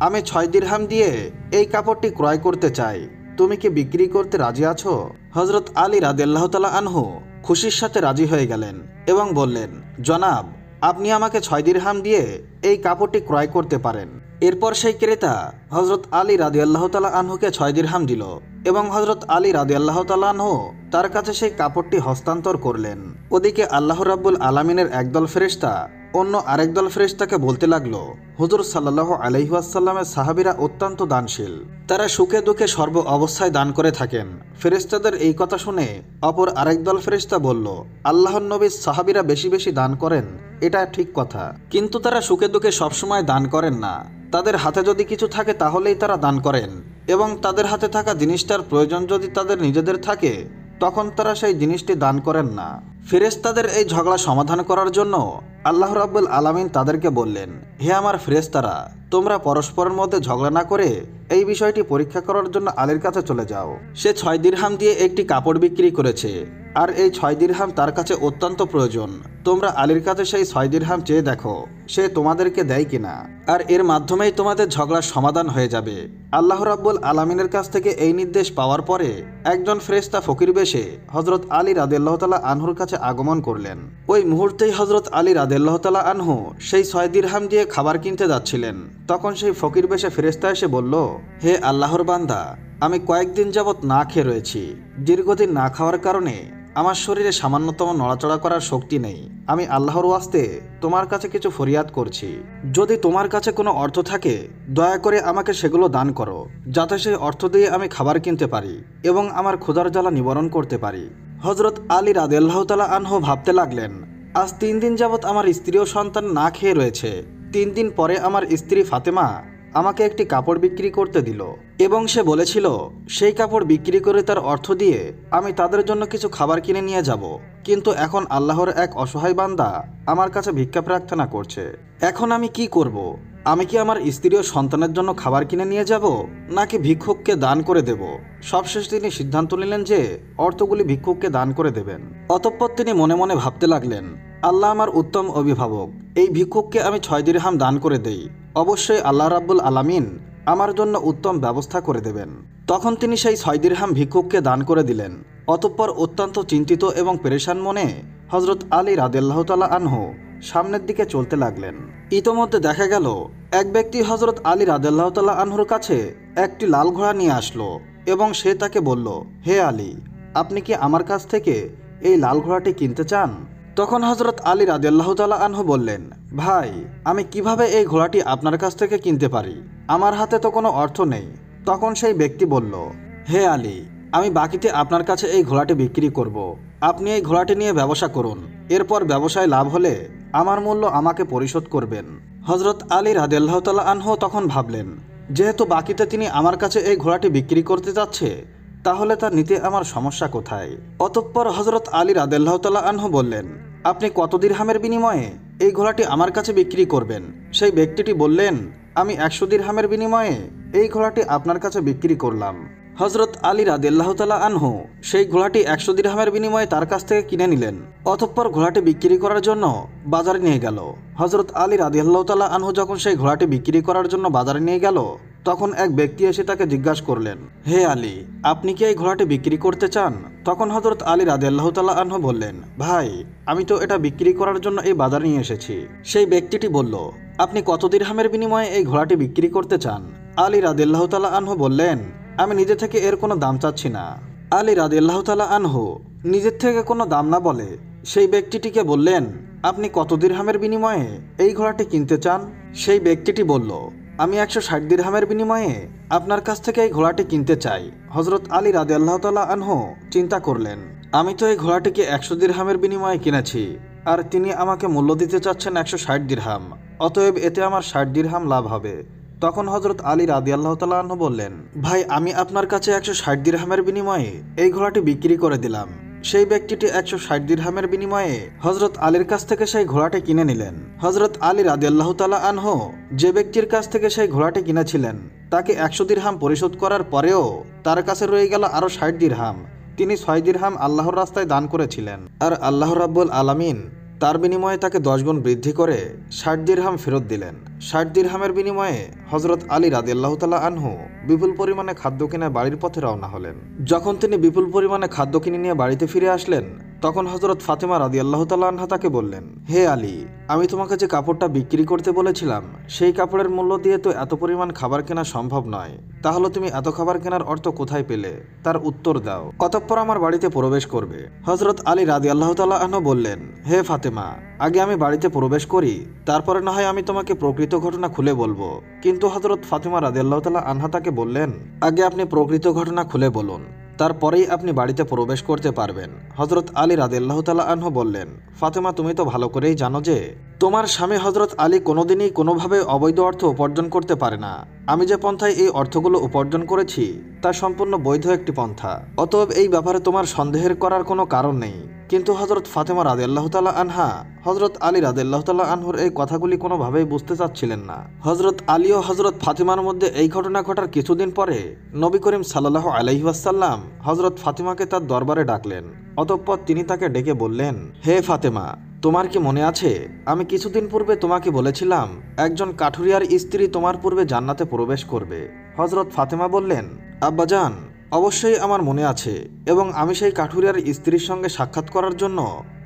আমি 6 দিরহাম দিয়ে এই কাপড়টি ক্রয় করতে চাই, তুমি কি বিক্রি করতে রাজি আছো? হযরত আলী রাদিয়াল্লাহু তাআলা আনহু খুশির সাথে রাজি হয়ে গেলেন এবং বললেন, জনাব, আপনি আমাকে 6 দিরহাম দিয়ে এই কাপড়টি ক্রয় করতে পারেন। এরপর সেই ক্রেতা হযরত আলী রাদিয়াল্লাহু তাআলা আনহুকে 6 দিরহাম দিল এবং হযরত আলী রাদিয়াল্লাহু তাআলা আনহু তার কাছে সেই কাপড়টি হস্তান্তর করলেন। ওদিকে আল্লাহ রাব্বুল আলামিনের একদল ফেরেশতা অন্য আরেক দল ফেরেশতাকে বলতে লাগলো, হুজুর সাল্লাল্লাহু আলাইহি ওয়াসাল্লামের সাহাবীরা অত্যন্ত দানশীল, তারা সুখে দুঃখে সর্ব অবস্থায় দান করে থাকেন। ফেরেশতাদের এই কথা শুনে অপর আরেক দল ফেরেশতা বলল, আল্লাহর নবীর সাহাবীরা বেশি বেশি দান করেন, এটা ঠিক কথা, কিন্তু তারা সুখে দুঃখে সবসময় দান করেন না। তাদের হাতে যদি কিছু থাকে তাহলেই তারা দান করেন, এবং তাদের হাতে থাকা জিনিসটার প্রয়োজন যদি তাদের নিজেদের থাকে তখন তারা সেই জিনিসটি দান করেন না। ফেরেশতাদের এই ঝগড়া সমাধান করার জন্য আল্লাহ রাব্বুল আলামিন তাদেরকে বললেন, হে আমার ফেরেশতারা, তোমরা পরস্পরের মধ্যে ঝগড়া না করে এই বিষয়টি পরীক্ষা করার জন্য আলীর কাছে চলে যাও। সে 6 দিরহাম দিয়ে একটি কাপড় বিক্রি করেছে, আর এই 6 দিরহাম তার কাছে অত্যন্ত প্রয়োজন। তোমরা আলীর কাছে সেই 6 দিরহাম চেয়ে দেখো সে তোমাদেরকে দেয় কিনা, আর এর মাধ্যমেই তোমাদের ঝগড়ার সমাধান হয়ে যাবে। আল্লাহ রাব্বুল আলামিনের কাছ থেকে এই নির্দেশ পাওয়ার পরে একজন ফেরেশতা ফকির বেশে হযরত আলী রাদিয়াল্লাহু তাআলা আনহুর কাছে আগমন করলেন। ওই মুহূর্তেই হযরত আলী রাদিয়াল্লাহু তাআলা আনহু সেই 6 দিরহাম দিয়ে খাবার কিনতে যাচ্ছিলেন। তখন সেই ফকির বেশে ফেরেশতা এসে বলল, হে আল্লাহর বান্দা, আমি কয়েকদিন যাবৎ না খেয়ে রয়েছি। দীর্ঘদিন না খাওয়ার কারণে আমার শরীরে সামান্যতম নড়াচড়া করার শক্তি নেই। আমি আল্লাহর ওয়াস্তে তোমার কাছে কিছু ফরিয়াদ করছি। যদি তোমার কাছে কোনো অর্থ থাকে দয়া করে আমাকে সেগুলো দান করো, যাতে সেই অর্থ দিয়ে আমি খাবার কিনতে পারি এবং আমার ক্ষুধার জ্বালা নিবারণ করতে পারি। হযরত আলী রাদিয়াল্লাহু তাআলা আনহু ভাবতে লাগলেন, আজ 3 দিন যাবৎ আমার স্ত্রী ও সন্তান না খেয়ে রয়েছে। 3 দিন পরে আমার স্ত্রী ফাতেমা আমাকে একটি কাপড় বিক্রি করতে দিল এবং সে বলেছিল সেই কাপড় বিক্রি করে তার অর্থ দিয়ে আমি তাদের জন্য কিছু খাবার কিনে নিয়ে যাব। কিন্তু এখন আল্লাহর এক অসহায় বান্দা আমার কাছে ভিক্ষা প্রার্থনা করছে। এখন আমি কি করব? আমি কি আমার স্ত্রী ও সন্তানের জন্য খাবার কিনে নিয়ে যাব, নাকি ভিক্ষুককে দান করে দেব? সবশেষ তিনি সিদ্ধান্ত নিলেন যে অর্থগুলি ভিক্ষুককে দান করে দেবেন। অতঃপর তিনি মনে মনে ভাবতে লাগলেন, আল্লাহ আমার উত্তম অভিভাবক, এই ভিক্ষুককে আমি 6 দিরহাম দান করে দেই, অবশ্যই আল্লাহ রাব্বুল আলামিন আমার জন্য উত্তম ব্যবস্থা করে দেবেন। তখন তিনি সেই 6 দিরহাম ভিক্ষুককে দান করে দিলেন। অতঃপর অত্যন্ত চিন্তিত এবং পেরেশান মনে হযরত আলী রাদিয়াল্লাহু তাআলা আনহু সামনের দিকে চলতে লাগলেন। ইতোমধ্যে দেখা গেল এক ব্যক্তি হযরত আলী রাদিয়াল্লাহু তাআলা আনহুর কাছে একটি লাল ঘোড়া নিয়ে আসলো এবং সে তাকে বলল, হে আলী, আপনি কি আমার কাছ থেকে এই লাল ঘোড়াটি কিনতে চান? তখন হযরত আলী রাদিয়াল্লাহু তাআলা আনহু বললেন, ভাই, আমি কিভাবে এই ঘোড়াটি আপনার কাছ থেকে কিনতে পারি? আমার হাতে তো কোনো অর্থ নেই। তখন সেই ব্যক্তি বলল, হে আলী, আমি বাকিতে আপনার কাছে এই ঘোড়াটি বিক্রি করব। আপনি এই ঘোড়াটি নিয়ে ব্যবসা করুন, এরপর ব্যবসায় লাভ হলে আমার মূল্য আমাকে পরিশোধ করবেন। হযরত আলী রাদিয়াল্লাহু তাআলা আনহু তখন ভাবলেন, যেহেতু বাকিতে তিনি আমার কাছে এই ঘোড়াটি বিক্রি করতে যাচ্ছে, তাহলে তা নিতে আমার সমস্যা কোথায়? অতঃপর হযরত আলী রাদিয়াল্লাহু তাআলা আনহু বললেন, আপনি কত দিরহামের বিনিময়ে এই ঘোড়াটি আমার কাছে বিক্রি করবেন? সেই ব্যক্তিটি বললেন, আমি 100 দিরহামের বিনিময়ে এই ঘোড়াটি আপনার কাছে বিক্রি করলাম। হযরত আলী রাদিয়াল্লাহু তাআলা আনহু সেই ঘোড়াটি 100 দিরহামের বিনিময়ে তার কাছ থেকে কিনে নিলেন। অতঃপর ঘোড়াটি বিক্রি করার জন্য বাজারে নিয়ে গেল। হযরত আলী রাদিয়াল্লাহু তাআলা আনহু যখন সেই ঘোড়াটি বিক্রি করার জন্য বাজারে নিয়ে গেল, তখন এক ব্যক্তি এসে তাকে জিজ্ঞাসা করলেন, হে আলী, আপনি কি এই ঘোড়াটি বিক্রি করতে চান? তখন হযরত আলী রাদিয়াল্লাহু তাআলা আনহু বললেন, ভাই, আমি তো এটা বিক্রি করার জন্য এই বাজারে নিয়ে এসেছি। সেই ব্যক্তিটি বলল, আপনি কত দিরহামের বিনিময়ে এই ঘোড়াটি বিক্রি করতে চান? আলী রাদিয়াল্লাহু তাআলা আনহু বললেন, আমি নিজে থেকে এর কোনো দাম চাচ্ছি না। আলী রাদিয়াল্লাহু তাআলা আনহু নিজের থেকে কোনো দাম না বলে সেই ব্যক্তিটিকে বললেন, আপনি কত দিরহামের বিনিময়ে এই ঘোড়াটি কিনতে চান? সেই ব্যক্তিটি বলল, আমি 160 দিরহামের বিনিময়ে আপনার কাছ থেকে এই ঘোড়াটি কিনতে চাই। হযরত আলী রাদিয়াল্লাহু তাআলা আনহু চিন্তা করলেন, আমি তো এই ঘোড়াটিকে 100 দিরহামের বিনিময়ে কিনেছি, আর তিনি আমাকে মূল্য দিতে চাচ্ছেন 160 দিরহাম, অতএব এতে আমার 60 দিরহাম লাভ হবে। তখন হযরত আলী রাদিয়াল্লাহু তাআলা আনহু বললেন, ভাই, আমি আপনার কাছে 160 দিরহামের বিনিময়ে এই ঘোড়াটি বিক্রি করে দিলাম। সেই ব্যক্তিটি 160 দিরহামের বিনিময়ে হযরত আলীর কাছ থেকে সেই ঘোড়াটি কিনে নিলেন। হযরত আলী রাদিয়াল্লাহু তাআলা আনহু যে ব্যক্তির কাছ থেকে সেই ঘোড়াটি কিনেছিলেন তাকে 100 দিরহাম পরিশোধ করার পরেও তার কাছে রয়ে গেল আরো 60 দিরহাম। তিনি 6 দিরহাম আল্লাহর রাস্তায় দান করেছিলেন, আর আল্লাহ রাব্বুল আলামিন তার বিনিময়ে তাকে 10 গুণ বৃদ্ধি করে 60 দিরহাম ফেরত দিলেন। 60 দিরহামের বিনিময়ে হযরত আলী রাদিয়াল্লাহু তাআলা আনহু বিপুল পরিমাণে খাদ্য কিনে বাড়ির পথে রওনা হলেন। যখন তিনি বিপুল পরিমাণে খাদ্য কিনে নিয়ে বাড়িতে ফিরে আসলেন, তখন হযরত ফাতেমা রাদিয়াল্লাহু তাআলা আনহা তাকে বললেন, হে আলী, আমি তোমাকে যে কাপড়টা বিক্রি করতে বলেছিলাম সেই কাপড়ের মূল্য দিয়ে তো এত পরিমাণ খাবার কেনা সম্ভব নয়। তাহলে তুমি এত খাবার কেনার অর্থ কোথায় পেলে? তার উত্তর দাও, অতঃপর আমার বাড়িতে প্রবেশ করবে। হযরত আলী রাদিয়াল্লাহু তাআলা আনহু বললেন, হে ফাতেমা, আগে আমি বাড়িতে প্রবেশ করি, তারপরে না হয় আমি তোমাকে প্রকৃত ঘটনা খুলে বলবো। কিন্তু হযরত ফাতেমা রাদিয়াল্লাহু তাআলা আনহা তাকে বললেন, আগে আপনি প্রকৃত ঘটনা খুলে বলুন, তারপরেই আপনি বাড়িতে প্রবেশ করতে পারবেন। হযরত আলী রাদিয়াল্লাহু তাআলা আনহু বললেন, ফাতেমা, তুমি তো ভালো করেই জানো যে তোমার স্বামী হযরত আলী কোনোদিনই কোনোভাবে অবৈধ অর্থ উপার্জন করতে পারে না। আমি যে পন্থায় এই অর্থগুলো উপার্জন করেছি তা সম্পূর্ণ বৈধ একটি পন্থা, অতএব এই ব্যাপারে তোমার সন্দেহের করার কোনো কারণ নেই। কিন্তু হযরত ফাতেমা রাদিয়াল্লাহু তাআলা আনহা হযরত আলী রাদিয়াল্লাহু তাআলা আনহুর এই কথাগুলি কোনোভাবেই বুঝতে চাচ্ছিলেন না। হযরত আলী ও হযরত ফাতেমার মধ্যে এই ঘটনা ঘটার কিছুদিন পরে নবী করিম সাল্লাল্লাহু আলাইহি ওয়াসাল্লাম হযরত ফাতেমাকে তার দরবারে ডাকলেন। অতঃপর তিনি তাকে ডেকে বললেন, হে ফাতেমা, তোমার কি মনে আছে আমি কিছুদিন পূর্বে তোমাকে বলেছিলাম একজন কাঠুরিয়ার স্ত্রী তোমার পূর্বে জান্নাতে প্রবেশ করবে? হযরত ফাতেমা বললেন, আব্বাজান, অবশ্যই আমার মনে আছে, এবং আমি সেই কাঠুরিয়ার স্ত্রীর সঙ্গে সাক্ষাৎ করার জন্য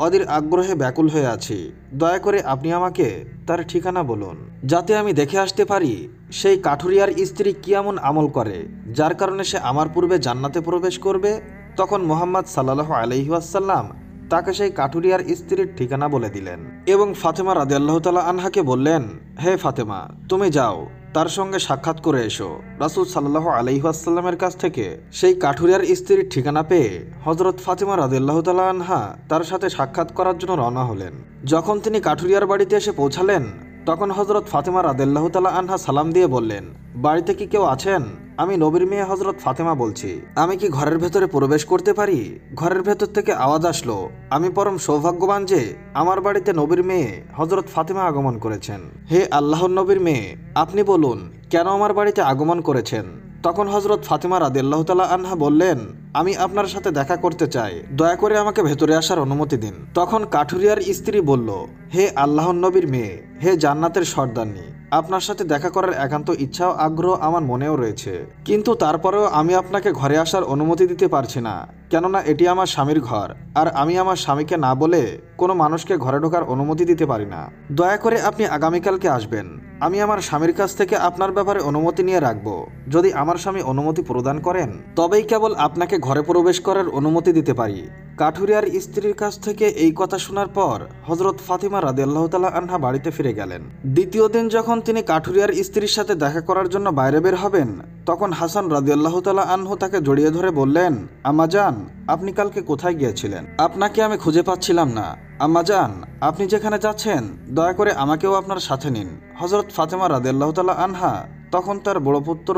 অধীর আগ্রহে ব্যাকুল হয়ে আছি। দয়া করে আপনি আমাকে তার ঠিকানা বলুন, যাতে আমি দেখে আসতে পারি সেই কাঠুরিয়ার স্ত্রী কি এমন আমল করে যার কারণে সে আমার পূর্বে জান্নাতে প্রবেশ করবে। তখন মুহাম্মদ সাল্লাল্লাহু আলাইহি ওয়াসাল্লাম তাকে সেই কাঠুরিয়ার স্ত্রীর ঠিকানা বলে দিলেন এবং ফাতেমা রাদিয়াল্লাহু তাআলা আনহাকে বললেন, হে ফাতেমা, তুমি যাও, তার সঙ্গে সাক্ষাৎ করে এসো। রাসূল সাল্লাল্লাহু আলাইহি ওয়াসাল্লামের কাছ থেকে সেই কাঠুরিয়ার স্ত্রীর ঠিকানা পেয়ে হযরত ফাতেমা রাদিয়াল্লাহু তাআলা আনহা তার সাথে সাক্ষাৎ করার জন্য রওনা হলেন। যখন তিনি কাঠুরিয়ার বাড়িতে এসে পৌঁছালেন, তখন হযরত ফাতেমা রাদিয়াল্লাহু তাআলা আনহা সালাম দিয়ে বললেন, বাড়িতে কি কেউ আছেন? আমি নবীর মেয়ে হযরত ফাতেমা বলছি। আমি কি ঘরের ভেতরে প্রবেশ করতে পারি? ঘরের ভেতর থেকে আওয়াজ আসলো, আমি পরম সৌভাগ্যবান যে আমার বাড়িতে নবীর মেয়ে হযরত ফাতেমা আগমন করেছেন। হে আল্লাহর নবীর মেয়ে, আপনি বলুন কেন আমার বাড়িতে আগমন করেছেন? তখন হযরত ফাতেমা রাদিয়াল্লাহু তাআলা আনহা বললেন, আমি আপনার সাথে দেখা করতে চাই, দয়া করে আমাকে ভেতরে আসার অনুমতি দিন। তখন কাঠুরিয়ার স্ত্রী বলল, হে আল্লাহর নবীর মেয়ে, হে জান্নাতের সর্দারনী, আপনার সাথে দেখা করার একান্ত ইচ্ছা ও আগ্রহ আমার মনেও রয়েছে, কিন্তু তারপরেও আমি আপনাকে ঘরে আসার অনুমতি দিতে পারছি না, কেননা এটি আমার স্বামীর ঘর, আর আমি আমার স্বামীকে না বলে কোনো মানুষকে ঘরে ঢোকার অনুমতি দিতে পারি না। দয়া করে আপনি আগামীকালকে আসবেন, আমি আমার স্বামীর কাছ থেকে আপনার ব্যাপারে অনুমতি নিয়ে রাখবো। যদি আমার স্বামী অনুমতি প্রদান করেন তবেই কেবল আপনাকে ঘরে প্রবেশ করার অনুমতি দিতে পারি। কাঠুরিয়ার স্ত্রীর কাছ থেকে এই কথা শোনার পর হযরত ফাতেমা রাদিয়াল্লাহু তাআলা আনহা বাড়িতে ফিরে গেলেন। দ্বিতীয় দিন যখন তিনি কাঠুরিয়ার স্ত্রীর সাথে দেখা করার জন্য বাইরে বের হবেন, তখন হাসান রাদিয়াল্লাহু তাআলা আনহু তাকে জড়িয়ে ধরে বললেন, আম্মাজান, আপনি কালকে কোথায় গিয়েছিলেন? আপনাকে আমি খুঁজে পাচ্ছিলাম না। আম্মাজান, আপনি যেখানে যাচ্ছেন দয়া করে আমাকেও আপনার সাথে নিন। হযরত ফাতেমা রাদিয়াল্লাহু তাআলা আনহা তখন তার বড় পুত্র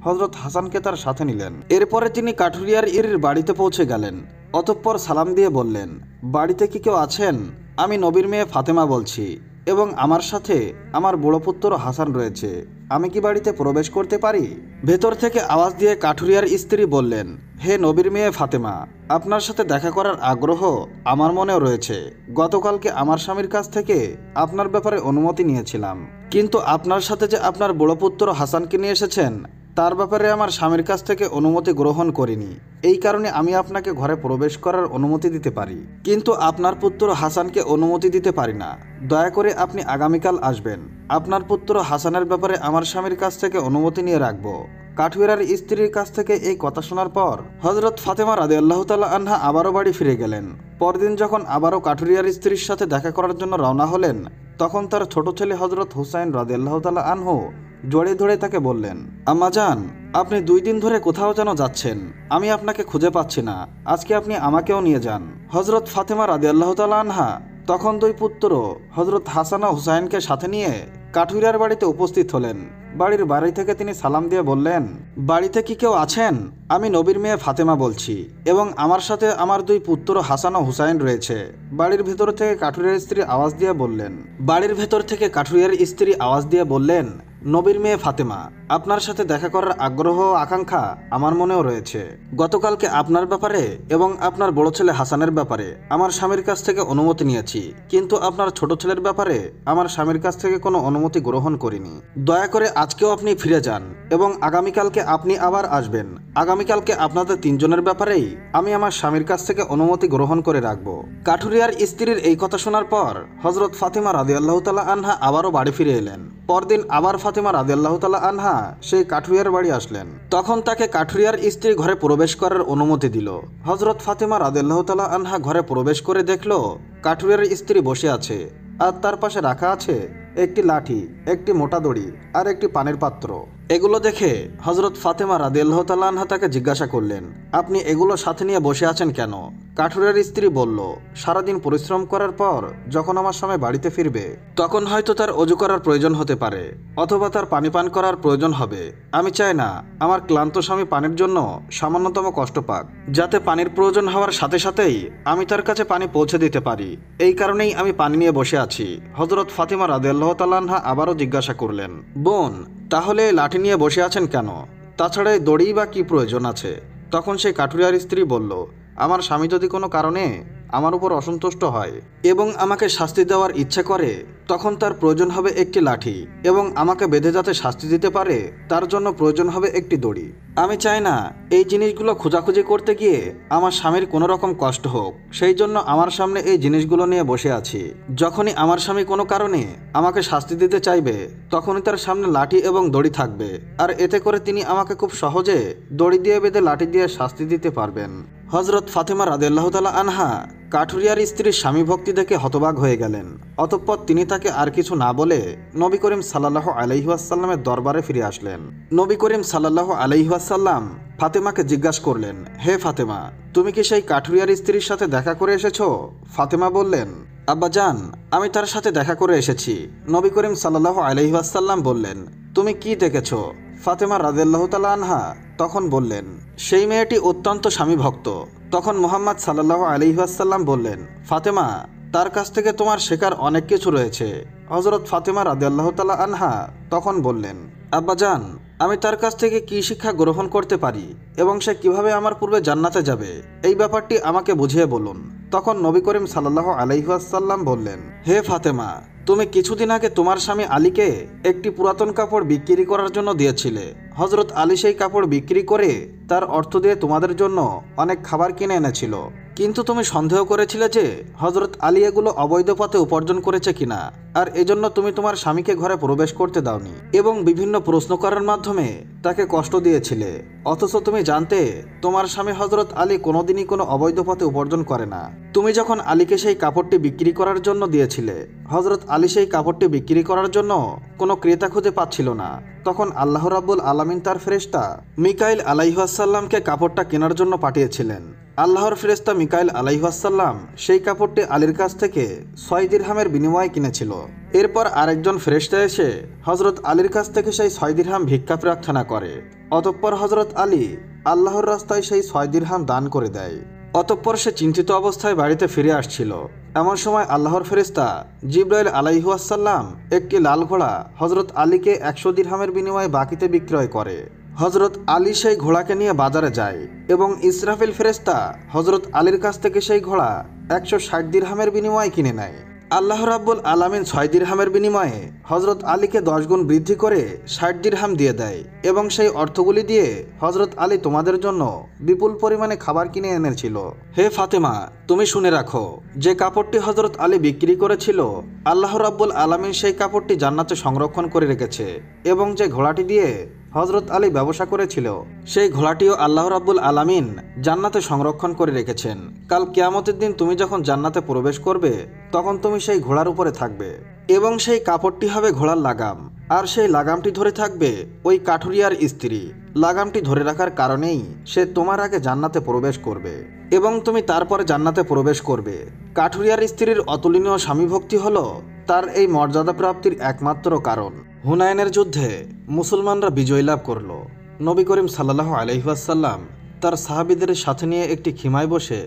হযরত হাসানকে তার সাথে নিলেন। এরপরে তিনি কাঠুরিয়ার ইরির বাড়িতে পৌঁছে গেলেন। অতঃপর সালাম দিয়ে বললেন, বাড়িতে কি কেউ আছেন? আমি নবীর মেয়ে ফাতেমা বলছি। এবং আমার সাথে আমার বড় পুত্র হাসান রয়েছে। আমি কি বাড়িতে প্রবেশ করতে পারি? ভেতর থেকে আওয়াজ দিয়ে কাঠুরিয়ার স্ত্রী বললেন, হে নবীর মেয়ে ফাতেমা, আপনার সাথে দেখা করার আগ্রহ আমার মনেও রয়েছে। গতকালকে আমার স্বামীর কাছ থেকে আপনার ব্যাপারে অনুমতি নিয়েছিলাম, কিন্তু আপনার সাথে যে আপনার বড় পুত্র হাসানকে নিয়ে এসেছেন তার ব্যাপারে আমার স্বামীর কাছ থেকে অনুমতি গ্রহণ করিনি। এই কারণে আমি আপনাকে ঘরে প্রবেশ করার অনুমতি দিতে পারি, কিন্তু আপনার পুত্র হাসানকে অনুমতি দিতে পারি না। দয়া করে আপনি আগামীকাল আসবেন। আপনার পুত্র হাসানের ব্যাপারে আমার স্বামীর কাছ থেকে অনুমতি নিয়ে রাখবো। কাঠুরিয়ার স্ত্রীর কাছ থেকে এই কথা শোনার পর হযরত ফাতেমা রাদিয়াল্লাহু তাআলা আনহা আবারও বাড়ি ফিরে গেলেন। পরদিন যখন আবারও কাঠুরিয়ার স্ত্রীর সাথে দেখা করার জন্য রওনা হলেন, তখন তার ছোট ছেলে হযরত হুসাইন রাদিয়াল্লাহু তাআলা আনহু জড়িয়ে ধরে তাকে বললেন, আম্মা জান, আপনি 2 দিন ধরে কোথাও যেন যাচ্ছেন, আমি আপনাকে খুঁজে পাচ্ছি না। আজকে আপনি আমাকেও নিয়ে যান। হযরত ফাতেমা রাদিয়াল্লাহু তাআলা আনহা তখন 2 পুত্র হযরত হাসান ও হুসাইনকে সাথে নিয়ে কাঠুরিয়ার বাড়িতে উপস্থিত হলেন। বাড়ির বাড়ি থেকে তিনি সালাম দিয়ে বললেন, বাড়িতে কি কেউ আছেন? আমি নবীর মেয়ে ফাতেমা বলছি এবং আমার সাথে আমার 2 পুত্র হাসান ও হুসাইন রয়েছে। বাড়ির ভেতর থেকে কাঠুরিয়ার স্ত্রী আওয়াজ দিয়ে বললেন, নবীর মেয়ে ফাতেমা, আপনার সাথে দেখা করার আগ্রহ ও আকাঙ্ক্ষা আমার মনেও রয়েছে। গতকালকে আপনার ব্যাপারে এবং আপনার বড় ছেলে হাসানের ব্যাপারে আমার স্বামীর কাছ থেকে অনুমতি নিয়েছি, কিন্তু আপনার ছোট ছেলের ব্যাপারে আমার স্বামীর কাছ থেকে কোনো অনুমতি গ্রহণ করিনি। দয়া করে আজকেও আপনি ফিরে যান এবং আগামীকালকে আপনি আবার আসবেন। আগামীকালকে আপনাদের 3 জনের ব্যাপারেই আমি আমার স্বামীর কাছ থেকে অনুমতি গ্রহণ করে রাখবো। কাঠুরিয়ার স্ত্রীর এই কথা শোনার পর হযরত ফাতেমা রাদিয়াল্লাহু তাআলা আনহা আবারও বাড়ি ফিরে এলেন। পরদিন আবার ফাতেমা রাদিয়াল্লাহু তাআলা আনহা সেই কাঠুরিয়ার বাড়ি আসলেন। তখন তাকে কাঠুরিয়ার স্ত্রী ঘরে প্রবেশ করার অনুমতি দিল। হযরত ফাতেমা রাদিয়াল্লাহু তাআলা আনহা ঘরে প্রবেশ করে দেখল কাঠুরিয়ার স্ত্রী বসে আছে, আর তার পাশে রাখা আছে একটি লাঠি, একটি মোটা দড়ি আর একটি পানির পাত্র। এগুলো দেখে হযরত ফাতেমা রাদিয়াল্লাহু তাআলা আনহা তাকে জিজ্ঞাসা করলেন, আপনি এগুলো সাথে নিয়ে বসে আছেন কেন? কাঠুরিয়ার স্ত্রী বলল, সারাদিন পরিশ্রম করার পর যখন আমার স্বামী বাড়িতে ফিরবে তখন হয়তো তার অজু করার প্রয়োজন হতে পারে, অথবা তার পানি পান করার প্রয়োজন হবে। আমি চাই না আমার ক্লান্ত স্বামী পানির জন্য সামান্যতম কষ্ট পাক, যাতে পানির প্রয়োজন হওয়ার সাথে সাথেই আমি তার কাছে পানি পৌঁছে দিতে পারি। এই কারণেই আমি পানি নিয়ে বসে আছি। হযরত ফাতেমা রাদিয়াল্লাহু তাআলা আনহা আবারও জিজ্ঞাসা করলেন, বোন, তাহলে লাঠি নিয়ে বসে আছেন কেন? তাছাড়া এই দড়ি বা কি প্রয়োজন আছে? তখন সেই কাঠুরিয়ার স্ত্রী বলল, আমার স্বামী যদি কোনো কারণে আমার উপর অসন্তুষ্ট হয় এবং আমাকে শাস্তি দেওয়ার ইচ্ছা করে, তখন তার প্রয়োজন হবে একটি লাঠি, এবং আমাকে বেঁধে যাতে শাস্তি দিতে পারে তার জন্য প্রয়োজন হবে একটি দড়ি। আমি চাই না এই জিনিসগুলো খোঁজাখুঁজি করতে গিয়ে আমার স্বামীর কোনো রকম কষ্ট হোক, সেই জন্য আমার সামনে এই জিনিসগুলো নিয়ে বসে আছি। যখনই আমার স্বামী কোনো কারণে আমাকে শাস্তি দিতে চাইবে তখনই তার সামনে লাঠি এবং দড়ি থাকবে, আর এতে করে তিনি আমাকে খুব সহজে দড়ি দিয়ে বেঁধে লাঠি দিয়ে শাস্তি দিতে পারবেন। হযরত ফাতেমা রাদিয়াল্লাহু তাআলা আনহা কাঠুরিয়ার স্ত্রীর স্বামী ভক্তি দেখে হতবাক হয়ে গেলেন। অতঃপর তিনি তাকে আর কিছু না বলে নবী করিম সাল্লাল্লাহু আলাইহি ওয়াসাল্লামের দরবারে ফিরে আসলেন। নবী করিম সাল্লাল্লাহু আলাইহি ওয়াসাল্লাম ফাতেমাকে জিজ্ঞাসা করলেন, হে ফাতেমা, তুমি কি সেই কাঠুরিয়ার স্ত্রীর সাথে দেখা করে এসেছো? ফাতেমা বললেন, আব্বা জান, আমি তার সাথে দেখা করে এসেছি। নবী করিম সাল্লাল্লাহু আলাইহি ওয়াসাল্লাম বললেন, তুমি কি দেখেছো? ফাতেমা রাদিয়াল্লাহু তাআলা আনহা তখন বললেন, সেই মেয়েটি অত্যন্ত স্বামী ভক্ত। তখন মুহাম্মদ সাল্লাল্লাহু আলাইহি ওয়াসাল্লাম বললেন, ফাতেমা, তার কাছ থেকে তোমার শেখার অনেক কিছু রয়েছে। হযরত ফাতেমা রাদিয়াল্লাহু তাআলা আনহা তখন বললেন, আব্বা জান, আমি তার কাছ থেকে কি শিক্ষা গ্রহণ করতে পারি এবং সে কিভাবে আমার পূর্বে জান্নাতে যাবে, এই ব্যাপারটি আমাকে বুঝিয়ে বলুন। তখন নবী করিম সাল্লাল্লাহু আলাইহি ওয়াসাল্লাম বললেন, হে ফাতেমা, তুমি কিছুদিন আগে তোমার স্বামী আলীকে একটি পুরাতন কাপড় বিক্রি করার জন্য দিয়েছিলে। হযরত আলী সেই কাপড় বিক্রি করে তার অর্থ দিয়ে তোমাদের জন্য অনেক খাবার কিনে এনেছিল, কিন্তু তুমি সন্দেহ করেছিলে যে হযরত আলী এগুলো অবৈধ পথে উপার্জন করেছে কিনা, আর এজন্য তুমি তোমার স্বামীকে ঘরে প্রবেশ করতে দাওনি এবং বিভিন্ন প্রশ্ন করার মাধ্যমে তাকে কষ্ট দিয়েছিলে। অথচ তুমি জানতে তোমার স্বামী হযরত আলী কোনোদিনই কোনো অবৈধ পথে উপার্জন করে না। তুমি যখন আলীকে সেই কাপড়টি বিক্রি করার জন্য দিয়েছিলে, হযরত আলী সেই কাপড়টি বিক্রি করার জন্য কোনো ক্রেতা খুঁজে পাচ্ছিল না। তখন আল্লাহ রাব্বুল আলামিন তার ফেরেশতা মিকাইল আলাইহিস সালামকে কাপড়টা কেনার জন্য পাঠিয়েছিলেন। আল্লাহর ফেরেশতা মিকাইল আলাইহিস সালাম সেই কাপড়টি আলীর কাছ থেকে 6 দিরহামের বিনিময়ে কিনেছিল। এরপর আরেকজন ফেরেশতা এসে হযরত আলীর কাছ থেকে সেই 6 দিরহাম ভিক্ষা প্রার্থনা করে। অতঃপর হযরত আলী আল্লাহর রাস্তায় সেই 6 দিরহাম দান করে দেয়। অতঃপর সে চিন্তিত অবস্থায় বাড়িতে ফিরে আসছিল। এমন সময় আল্লাহর ফেরেশতা জিবরাইল আলাইহিসসালাম একটি লাল ঘোড়া হযরত আলীকে 100 দিরহামের বিনিময়ে বাকিতে বিক্রয় করে। হযরত আলী সেই ঘোড়াকে নিয়ে বাজারে যায় এবং ইসরাফিল ফেরেশতা হযরত আলীর কাছ থেকে সেই ঘোড়া 160 দিরহামের বিনিময়ে কিনে নেয়। আল্লাহ রাব্বুল আলামিন 6 দিরহামের বিনিময়ে হযরত আলীকে 10 গুণ বৃদ্ধি করে 60 দিরহাম দিয়ে দেয় এবং সেই অর্থগুলি দিয়ে হযরত আলী তোমাদের জন্য বিপুল পরিমাণে খাবার কিনে এনেছিল। হে ফাতেমা, তুমি শুনে রাখো, যে কাপড়টি হযরত আলী বিক্রি করেছিল আল্লাহ রাব্বুল আলামিন সেই কাপড়টি জান্নাতে সংরক্ষণ করে রেখেছে এবং যে ঘোড়াটি দিয়ে হযরত আলী ব্যবসা করেছিল সেই ঘোড়াটিও আল্লাহ রাব্বুল আলামিন জান্নাতে সংরক্ষণ করে রেখেছেন। কাল কিয়ামতের দিন তুমি যখন জান্নাতে প্রবেশ করবে তখন তুমি সেই ঘোড়ার উপরে থাকবে এবং সেই কাপড়টি হবে ঘোড়ার লাগাম, আর সেই লাগামটি ধরে থাকবে ওই কাঠুরিয়ার স্ত্রী। লাগামটি ধরে রাখার কারণেই সে তোমার আগে জান্নাতে প্রবেশ করবে এবং তুমি তারপরে জান্নাতে প্রবেশ করবে। কাঠুরিয়ার স্ত্রীর অতুলনীয় স্বামীভক্তি হলো তার এই মর্যাদা প্রাপ্তির একমাত্র কারণ। হুনাইনের যুদ্ধে মুসলমানরা বিজয় লাভ করল। নবী করিম সাল্লাল্লাহু আলাইহি ওয়াসাল্লাম তার সাহাবীদের সাথে নিয়ে একটি খিমায় বসে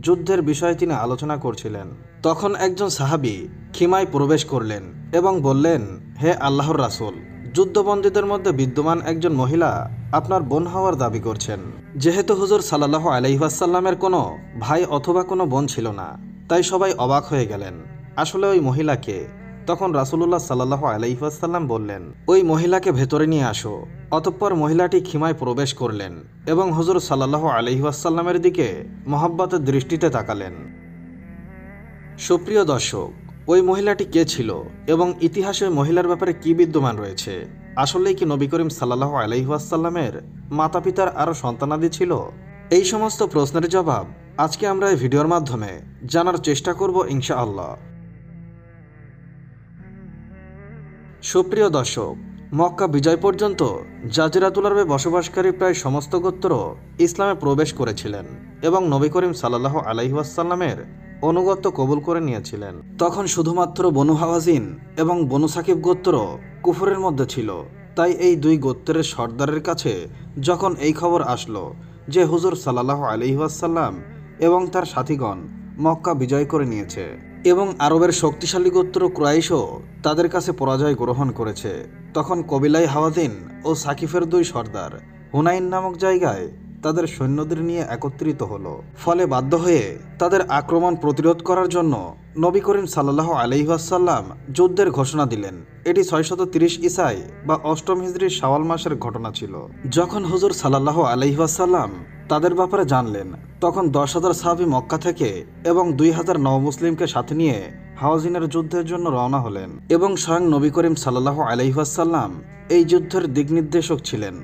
যুদ্ধের বিষয়ে তিনি আলোচনা করছিলেন। তখন একজন সাহাবী খিমায় প্রবেশ করলেন এবং বললেন, হে আল্লাহর রাসূল, যুদ্ধবন্দীদের মধ্যে বিদ্যমান একজন মহিলা আপনার বোন হওয়ার দাবি করছেন। যেহেতু হুজুর সাল্লাল্লাহু আলাইহি ওয়াসাল্লামের কোনো ভাই অথবা কোনো বোন ছিল না, তাই সবাই অবাক হয়ে গেলেন, আসলে ওই মহিলাকে? তখন রাসূলুল্লাহ সাল্লাল্লাহু আলাইহি ওয়াসাল্লাম বললেন, ওই মহিলাকে ভেতরে নিয়ে আসো। অতঃপর মহিলাটি খিমায় প্রবেশ করলেন এবং হুজুর সাল্লাল্লাহু আলাইহি ওয়াসাল্লামের দিকে মহব্বতের দৃষ্টিতে তাকালেন। সুপ্রিয় দর্শক, ওই মহিলাটি কে ছিল এবং ইতিহাসে মহিলার ব্যাপারে কি বিদ্যমান রয়েছে? আসলেই কি নবী করিম সাল্লাল্লাহু আলাইহি ওয়াসাল্লামের মাতা পিতার আরও সন্তানাদি ছিল? এই সমস্ত প্রশ্নের জবাব আজকে আমরা এই ভিডিওর মাধ্যমে জানার চেষ্টা করব ইনশাআল্লাহ। সুপ্রিয় দর্শক, মক্কা বিজয় পর্যন্ত জাজিরাতুল আরবে বসবাসকারী প্রায় সমস্ত গোত্র ইসলামে প্রবেশ করেছিলেন এবং নবী করিম সাল্লাল্লাহু আলাইহি ওয়াসাল্লামের অনুগত্য কবুল করে নিয়েছিলেন। তখন শুধুমাত্র বনু হাওয়াজিন এবং বনু সাকিব গোত্র কুফরের মধ্যে ছিল। তাই এই দুই গোত্রের সর্দারের কাছে যখন এই খবর আসলো যে হুজুর সাল্লাল্লাহু আলাইহি ওয়াসাল্লাম এবং তার সাথীগণ মক্কা বিজয় করে নিয়েছে এবং আরবের শক্তিশালী গোত্র কুরাইশও তাদের কাছে পরাজয় গ্রহণ করেছে, তখন কবিলাই হাওয়াজিন ও সাকিফের দুই সর্দার হুনাইন নামক জায়গায় তাদের সৈন্যদের নিয়ে একত্রিত হলো। ফলে বাধ্য হয়ে তাদের আক্রমণ প্রতিরোধ করার জন্য নবী করিম সাল্লাল্লাহু আলাইহি ওয়াসাল্লাম যুদ্ধের ঘোষণা দিলেন। এটি 630 ঈসাই বা 8ম হিজরির শাওয়াল মাসের ঘটনা ছিল। যখন হুজুর সাল্লাল্লাহু আলাইহি ওয়াসাল্লাম তাদের ব্যাপারে জানলেন, তখন 10,000 সাহাবী মক্কা থেকে এবং 2,000 নবমুসলিমকে সাথে নিয়ে হাওয়াজিনের যুদ্ধের জন্য রওনা হলেন এবং স্বয়ং নবী করিম সাল্লাল্লাহু আলাইহি ওয়াসাল্লাম এই যুদ্ধের দিকনির্দেশক ছিলেন।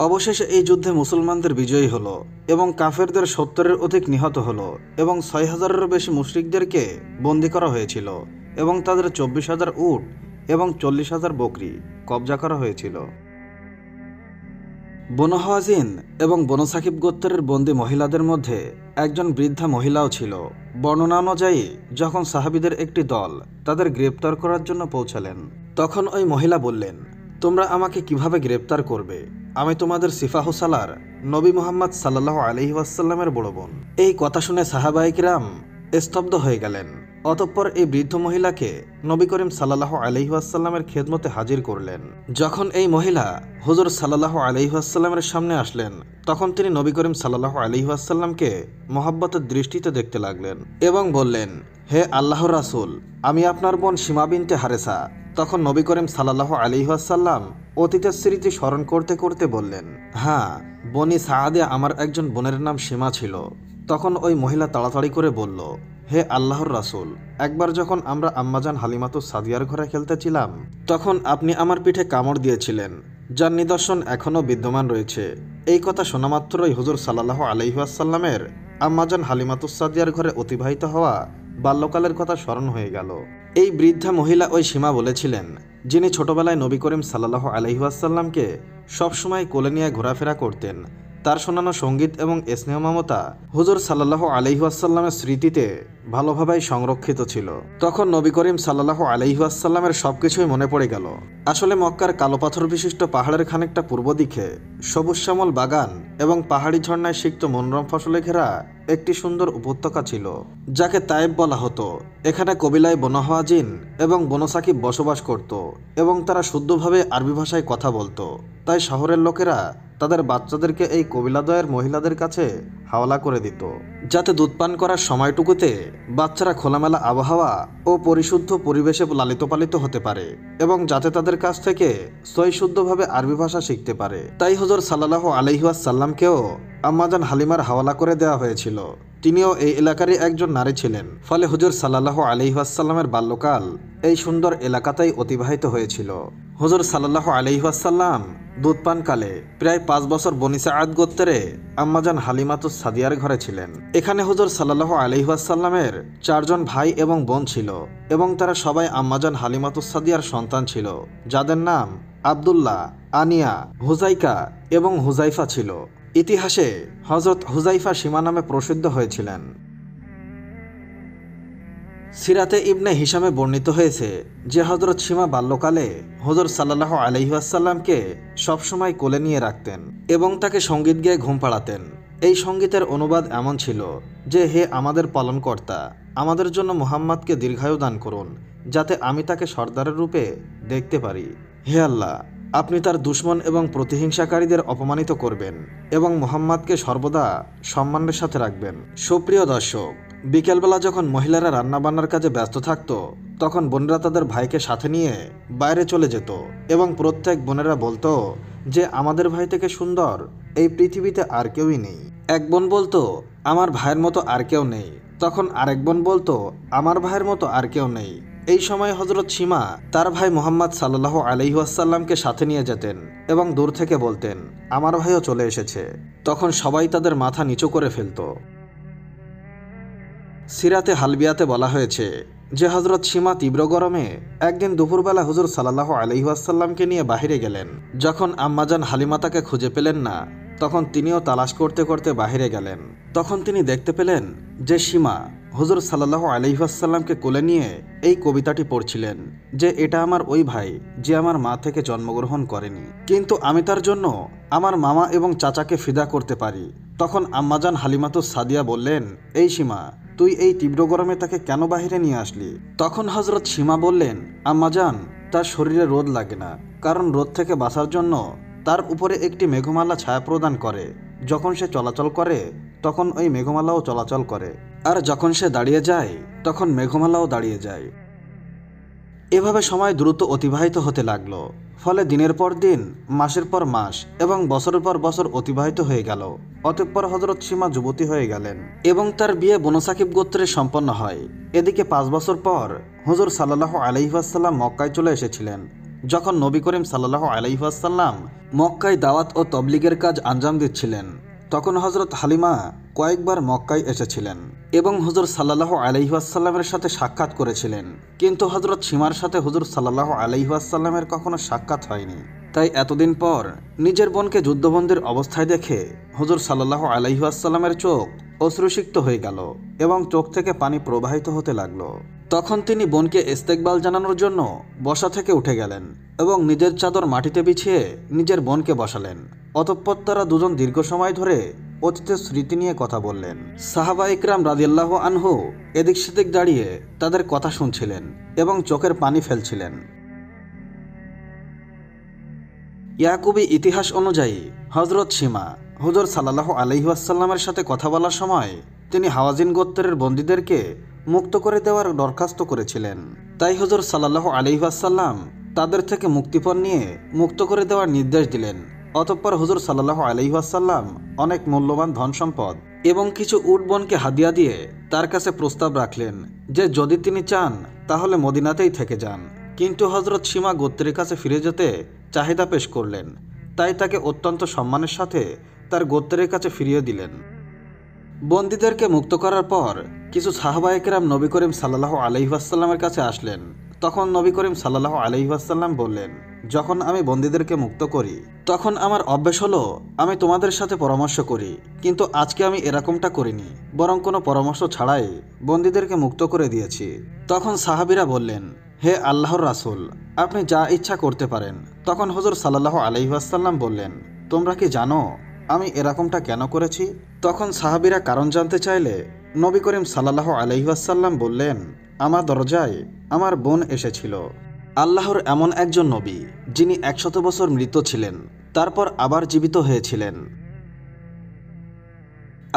অবশেষে এই যুদ্ধে মুসলমানদের বিজয়ী হলো এবং কাফেরদের 70-এর অধিক নিহত হলো এবং 6,000-এরও বেশি মুশরিকদেরকে বন্দী করা হয়েছিল এবং তাদের 24,000 উট এবং 40,000 বকরি কবজা করা হয়েছিল। বনু হাওয়াজিন এবং বনু সাকিব গোত্রের বন্দী মহিলাদের মধ্যে একজন বৃদ্ধা মহিলাও ছিল। বর্ণনা অনুযায়ী যখন সাহাবীদের একটি দল তাদের গ্রেপ্তার করার জন্য পৌঁছালেন, তখন ওই মহিলা বললেন, তোমরা আমাকে কিভাবে গ্রেপ্তার করবে? আমি তোমাদের সিফাহ সালার নবী মুহাম্মদ সাল্লাল্লাহু আলাইহি ওয়াসাল্লামের বড় বোন। এই কথা শুনে সাহাবায়ে কিরাম স্তব্ধ হয়ে গেলেন। অতঃপর এই বৃদ্ধ মহিলাকে নবী করিম সাল্লাল্লাহু আলাইহি ওয়াসাল্লামের খেদমতে হাজির করলেন। যখন এই মহিলা হুজুর সাল্লাল্লাহু আলাইহি ওয়াসাল্লামের সামনে আসলেন, তখন তিনি নবী করিম সাল্লাল্লাহু আলাইহি ওয়াসাল্লামকে মহব্বতের দৃষ্টিতে দেখতে লাগলেন এবং বললেন, হে আল্লাহর রাসূল, আমি আপনার বোন সীমা বিনতে হারেসা। তখন নবী করিম সাল্লাল্লাহু আলাইহি ওয়াসাল্লাম অতীতের স্মৃতি স্মরণ করতে করতে বললেন, হ্যাঁ, বনি সাআদে আমার একজন বোনের নাম সীমা ছিল। তখন ওই মহিলা তাড়াতাড়ি করে বলল, হে আল্লাহর রাসূল, একবার যখন আমরা আম্মাজান হালিমাতুস সাদিয়ার ঘরে খেলতেছিলাম, তখন আপনি আমার পিঠে কামড় দিয়েছিলেন, যার নিদর্শন এখনও বিদ্যমান রয়েছে। এই কথা শোনামাত্রই হুজুর সাল্লাল্লাহু আলাইহি ওয়াসাল্লামের আম্মাজান হালিমাতুস সাদিয়ার ঘরে অতিবাহিত হওয়া বাল্যকালের কথা স্মরণ হয়ে গেল। এই বৃদ্ধা মহিলা ওই সীমা বলেছিলেন, যিনি ছোটবেলায় নবী করিম সাল্লাল্লাহু আলাইহি ওয়াসাল্লামকে সবসময় কোলে নিয়ে ঘোরাফেরা করতেন তার শোনানো সঙ্গীত এবং স্নেহ মমতা হুজুর সাল্লাল্লাহু আলাইহি ওয়াসাল্লামের স্মৃতিতে ভালোভাবেই সংরক্ষিত ছিল। তখন নবী করিম সাল্লাল্লাহু আলাইহি ওয়াসাল্লামের সবকিছুই মনে পড়ে গেল। আসলে মক্কার কালো পাথর বিশিষ্ট পাহাড়ের খানিকটা পূর্ব দিকে সবুজ শ্যামল বাগান এবং পাহাড়ি ঝর্ণায় সিক্ত মনোরম ফসলে ঘেরা একটি সুন্দর উপত্যকা ছিল, যাকে তায়েব বলা হতো। এখানে কবিলায় বনু হাওয়াজিন এবং বনু সাকিব বসবাস করত এবং তারা শুদ্ধভাবে আরবি ভাষায় কথা বলতো। তাই শহরের লোকেরা তাদের বাচ্চাদেরকে এই কবিলাদয়ের মহিলাদের কাছে হাওলা করে দিত, যাতে দুধ পান করার সময়টুকুতে বাচ্চারা খোলামেলা আবহাওয়া ও পরিশুদ্ধ পরিবেশে লালিত পালিত হতে পারে এবং যাতে তাদের কাছ থেকে সহিশুদ্ধভাবে আরবি ভাষা শিখতে পারে। তাই হুজুর সাল্লাল্লাহু আলাইহি ওয়াসাল্লামকেও আম্মাজান হালিমার হাওয়ালা করে দেওয়া হয়েছিল। তিনিও এই এলাকারই একজন নারী ছিলেন। ফলে হুজুর সাল্লাল্লাহু আলাইহি ওয়াসাল্লামের বাল্যকাল এই সুন্দর এলাকাতেই অতিবাহিত হয়েছিল। হুজুর সাল্লাল্লাহু আলাইহি ওয়াসাল্লাম দুধপানকালে প্রায় 5 বছর বনী সাআদ গোত্রে আম্মাজান হালিমাতুস সাদিয়ার ঘরে ছিলেন। এখানে হুজুর সাল্লাল্লাহু আলাইহি ওয়াসাল্লামের 4 জন ভাই এবং বোন ছিল এবং তারা সবাই আম্মাজান হালিমাতুস সাদিয়ার সন্তান ছিল, যাদের নাম আব্দুল্লাহ, আনিয়া, হুজাইকা এবং হুজাইফা ছিল। ইতিহাসে হযরত হুজাইফা সীমা নামে প্রসিদ্ধ হয়েছিলেন। সিরাতে ইবনে হিশামে বর্ণিত হয়েছে যে হযরত সীমা বাল্যকালে হুজুর সাল্লাল্লাহু আলাইহি ওয়াসাল্লামকে সবসময় কোলে নিয়ে রাখতেন এবং তাকে সঙ্গীত গেয়ে ঘুম পাড়াতেন। এই সঙ্গীতের অনুবাদ এমন ছিল যে, হে আমাদের পালনকর্তা, আমাদের জন্য মুহাম্মাদকে দীর্ঘায়ু দান করুন, যাতে আমি তাকে সর্দারের রূপে দেখতে পারি। হে আল্লাহ, আপনি তার দুশমন এবং প্রতিহিংসাকারীদের অপমানিত করবেন এবং মুহাম্মাদকে সর্বদা সম্মানের সাথে রাখবেন। সুপ্রিয় দর্শক, বিকেলবেলা যখন মহিলারা রান্নাবান্নার কাজে ব্যস্ত থাকত, তখন বোনেরা তাদের ভাইকে সাথে নিয়ে বাইরে চলে যেত এবং প্রত্যেক বোনেরা বলতো যে আমাদের ভাই থেকে সুন্দর এই পৃথিবীতে আর কেউই নেই। এক বোন বলতো আমার ভাইয়ের মতো আর কেউ নেই, তখন আরেক বোন বলতো আমার ভাইয়ের মতো আর কেউ নেই। এই সময় হযরত সীমা তার ভাই মুহাম্মদ সাল্লাল্লাহু আলাইহি ওয়াসাল্লামকে সাথে নিয়ে যেতেন এবং দূর থেকে বলতেন আমার ভাইও চলে এসেছে। তখন সবাই তাদের মাথা নিচু করে ফেলত। সিরাতে হালবিয়াতে বলা হয়েছে যে হযরত সীমা তীব্র গরমে একদিন দুপুরবেলা হুজুর সাল্লাল্লাহু আলাইহি ওয়াসাল্লামকে নিয়ে বাহিরে গেলেন। যখন আম্মাজান হালিমা তাকে খুঁজে পেলেন না, তখন তিনিও তালাশ করতে করতে বাহিরে গেলেন। তখন তিনি দেখতে পেলেন যে সীমা হুজুর সাল্লাল্লাহু আলাইহি ওয়াসাল্লামকে কোলে নিয়ে এই কবিতাটি পড়ছিলেন যে এটা আমার ওই ভাই যে আমার মা থেকে জন্মগ্রহণ করেনি, কিন্তু আমি তার জন্য আমার মামা এবং চাচাকে ফিদা করতে পারি। তখন আম্মাজান হালিমাতুস সাদিয়া বললেন, এই সীমা, তুই এই তীব্র গরমে তাকে কেন বাহিরে নিয়ে আসলি? তখন হযরত সীমা বললেন, আম্মাজান, তার শরীরে রোদ লাগে না, কারণ রোদ থেকে বাঁচার জন্য তার উপরে একটি মেঘমালা ছায়া প্রদান করে। যখন সে চলাচল করে তখন ওই মেঘমালাও চলাচল করে, আর যখন সে দাঁড়িয়ে যায় তখন মেঘমালাও দাঁড়িয়ে যায়। এভাবে সময় দ্রুত অতিবাহিত হতে লাগলো। ফলে দিনের পর দিন, মাসের পর মাস এবং বছরের পর বছর অতিবাহিত হয়ে গেল। অতঃপর হযরত সীমা যুবতী হয়ে গেলেন এবং তার বিয়ে বনু সাকিব গোত্রে সম্পন্ন হয়। এদিকে 5 বছর পর হুজুর সাল্লাল্লাহু আলাইহি ওয়াসাল্লাম মক্কায় চলে এসেছিলেন। যখন নবী করিম সাল্লাল্লাহু আলাইহি ওয়াসাল্লাম মক্কায় দাওয়াত ও তবলিগের কাজ আঞ্জাম দিচ্ছিলেন, তখন হযরত হালিমা কয়েকবার মক্কায় এসেছিলেন এবং হুজুর সাল্লাল্লাহু আলাইহি ওয়াসাল্লামের সাথে সাক্ষাৎ করেছিলেন, কিন্তু হযরত সীমার সাথে হুজুর সাল্লাল্লাহু আলাইহি ওয়াসাল্লামের কখনো সাক্ষাৎ হয়নি। তাই এতদিন পর নিজের বোনকে যুদ্ধবন্দির অবস্থায় দেখে হুজুর সাল্লাল্লাহু আলাইহি ওয়াসাল্লামের চোখ অশ্রুসিক্ত হয়ে গেল এবং চোখ থেকে পানি প্রবাহিত হতে লাগলো। তখন তিনি বোনকে ইস্তেকবাল জানানোর জন্য বসা থেকে উঠে গেলেন এবং নিজের চাদর মাটিতে বিছিয়ে নিজের বোনকে বসালেন। অতঃপর তারা দুজন দীর্ঘ সময় ধরে অতীতের স্মৃতি নিয়ে কথা বললেন। সাহাবা ইকরাম রাদিয়াল্লাহু আনহু এদিক সেদিক দাঁড়িয়ে তাদের কথা শুনছিলেন এবং চোখের পানি ফেলছিলেন। ইয়াকুবি ইতিহাস অনুযায়ী হযরত সীমা হুজুর সাল্লাল্লাহু আলাইহি ওয়াসাল্লামের সাথে কথা বলার সময় তিনি হাওয়াজিন গোত্রের বন্দীদেরকে মুক্ত করে দেওয়ার দরখাস্ত করেছিলেন। তাই হুজুর সাল্লাল্লাহু আলাইহি ওয়াসাল্লাম তাদের থেকে মুক্তিপণ নিয়ে মুক্ত করে দেওয়ার নির্দেশ দিলেন। অতঃপর হুজুর সাল্লাল্লাহু আলাইহি ওয়াসাল্লাম অনেক মূল্যবান ধন সম্পদ এবং কিছু উট বনকে হাদিয়া দিয়ে তার কাছে প্রস্তাব রাখলেন যে যদি তিনি চান তাহলে মদিনাতেই থেকে যান। কিন্তু হযরত সীমা গোত্রের কাছে ফিরে যেতে চাহিদা পেশ করলেন, তাই তাকে অত্যন্ত সম্মানের সাথে তার গোত্রের কাছে ফিরিয়ে দিলেন। বন্দীদেরকে মুক্ত করার পর কিছু সাহাবায়ে কেরাম নবী করিম সাল্লাল্লাহু আলাইহি ওয়াসাল্লামের কাছে আসলেন। তখন নবী করিম সাল্লাল্লাহু আলাইহি ওয়াসাল্লাম বললেন, যখন আমি বন্দীদেরকে মুক্ত করি তখন আমার অভ্যাস হলো আমি তোমাদের সাথে পরামর্শ করি, কিন্তু আজকে আমি এরকমটা করিনি, বরং কোনো পরামর্শ ছাড়াই বন্দীদেরকে মুক্ত করে দিয়েছি। তখন সাহাবীরা বললেন, হে আল্লাহর রাসূল, আপনি যা ইচ্ছা করতে পারেন। তখন হুজুর সাল্লাল্লাহু আলাইহি ওয়াসাল্লাম বললেন, তোমরা কি জানো আমি এরকমটা কেন করেছি? তখন সাহাবীরা কারণ জানতে চাইলে নবী করিম সাল্লাল্লাহু আলাইহি ওয়াসাল্লাম বললেন, আমার দরজায় আমার বোন এসেছিল। আল্লাহর এমন একজন নবী যিনি 100 বছর মৃত ছিলেন, তারপর আবার জীবিত হয়েছিলেন।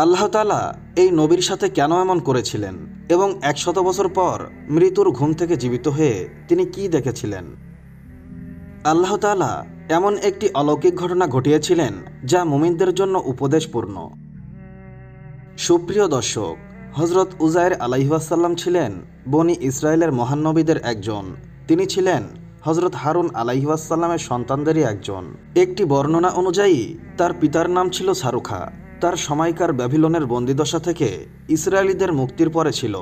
আল্লাহ তাআলা এই নবীর সাথে কেন এমন করেছিলেন এবং 100 বছর পর মৃত্যুর ঘুম থেকে জীবিত হয়ে তিনি কি দেখেছিলেন? আল্লাহ তাআলা এমন একটি অলৌকিক ঘটনা ঘটিয়েছিলেন যা মুমিনদের জন্য উপদেশপূর্ণ। সুপ্রিয় দর্শক, হযরত উযায়ের আলাইহিস সালাম ছিলেন বনি ইসরায়েলের মহান নবীদের একজন। তিনি ছিলেন হযরত হারুন আলাইহিস সালামের সন্তানদেরই একজন। একটি বর্ণনা অনুযায়ী তার পিতার নাম ছিল সারুখা। তার সময়কার ব্যাবিলনের বন্দিদশা থেকে ইসরায়েলীদের মুক্তির পরে ছিল।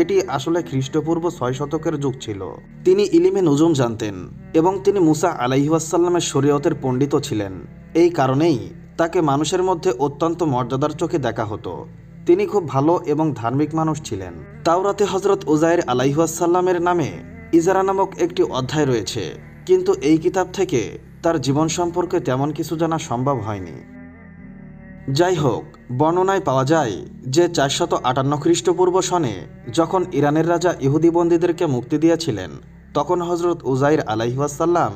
এটি আসলে খ্রিস্টপূর্ব 6 শতকের যুগ ছিল। তিনি ইলমে নুজুম জানতেন এবং তিনি মুসা আলাইহিস সালামের শরীয়তের পণ্ডিত ছিলেন। এই কারণেই তাকে মানুষের মধ্যে অত্যন্ত মর্যাদার চোখে দেখা হতো। তিনি খুব ভালো এবং ধার্মিক মানুষ ছিলেন। তাওরাতে হযরত উযায়ের আলাইহিস সালামের নামে ইজারা নামক একটি অধ্যায় রয়েছে, কিন্তু এই কিতাব থেকে তার জীবন সম্পর্কে তেমন কিছু জানা সম্ভব হয়নি। যাই হোক, বর্ণনায় পাওয়া যায় যে 458 খ্রিস্টপূর্ব সনে যখন ইরানের রাজা ইহুদি বন্দীদেরকে মুক্তি দিয়েছিলেন, তখন হযরত উযাইর আলাইহিস সালাম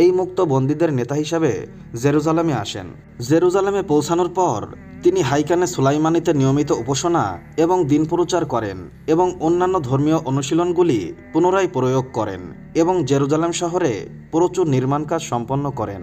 এই মুক্ত বন্দীদের নেতা হিসাবে জেরুজালেমে আসেন। জেরুজালেমে পৌঁছানোর পর তিনি হাইকানে সুলাইমানিতে নিয়মিত উপাসনা এবং দিন প্রচার করেন এবং অন্যান্য ধর্মীয় অনুশীলনগুলি পুনরায় প্রয়োগ করেন এবং জেরুজালেম শহরে প্রচুর নির্মাণ কাজ সম্পন্ন করেন।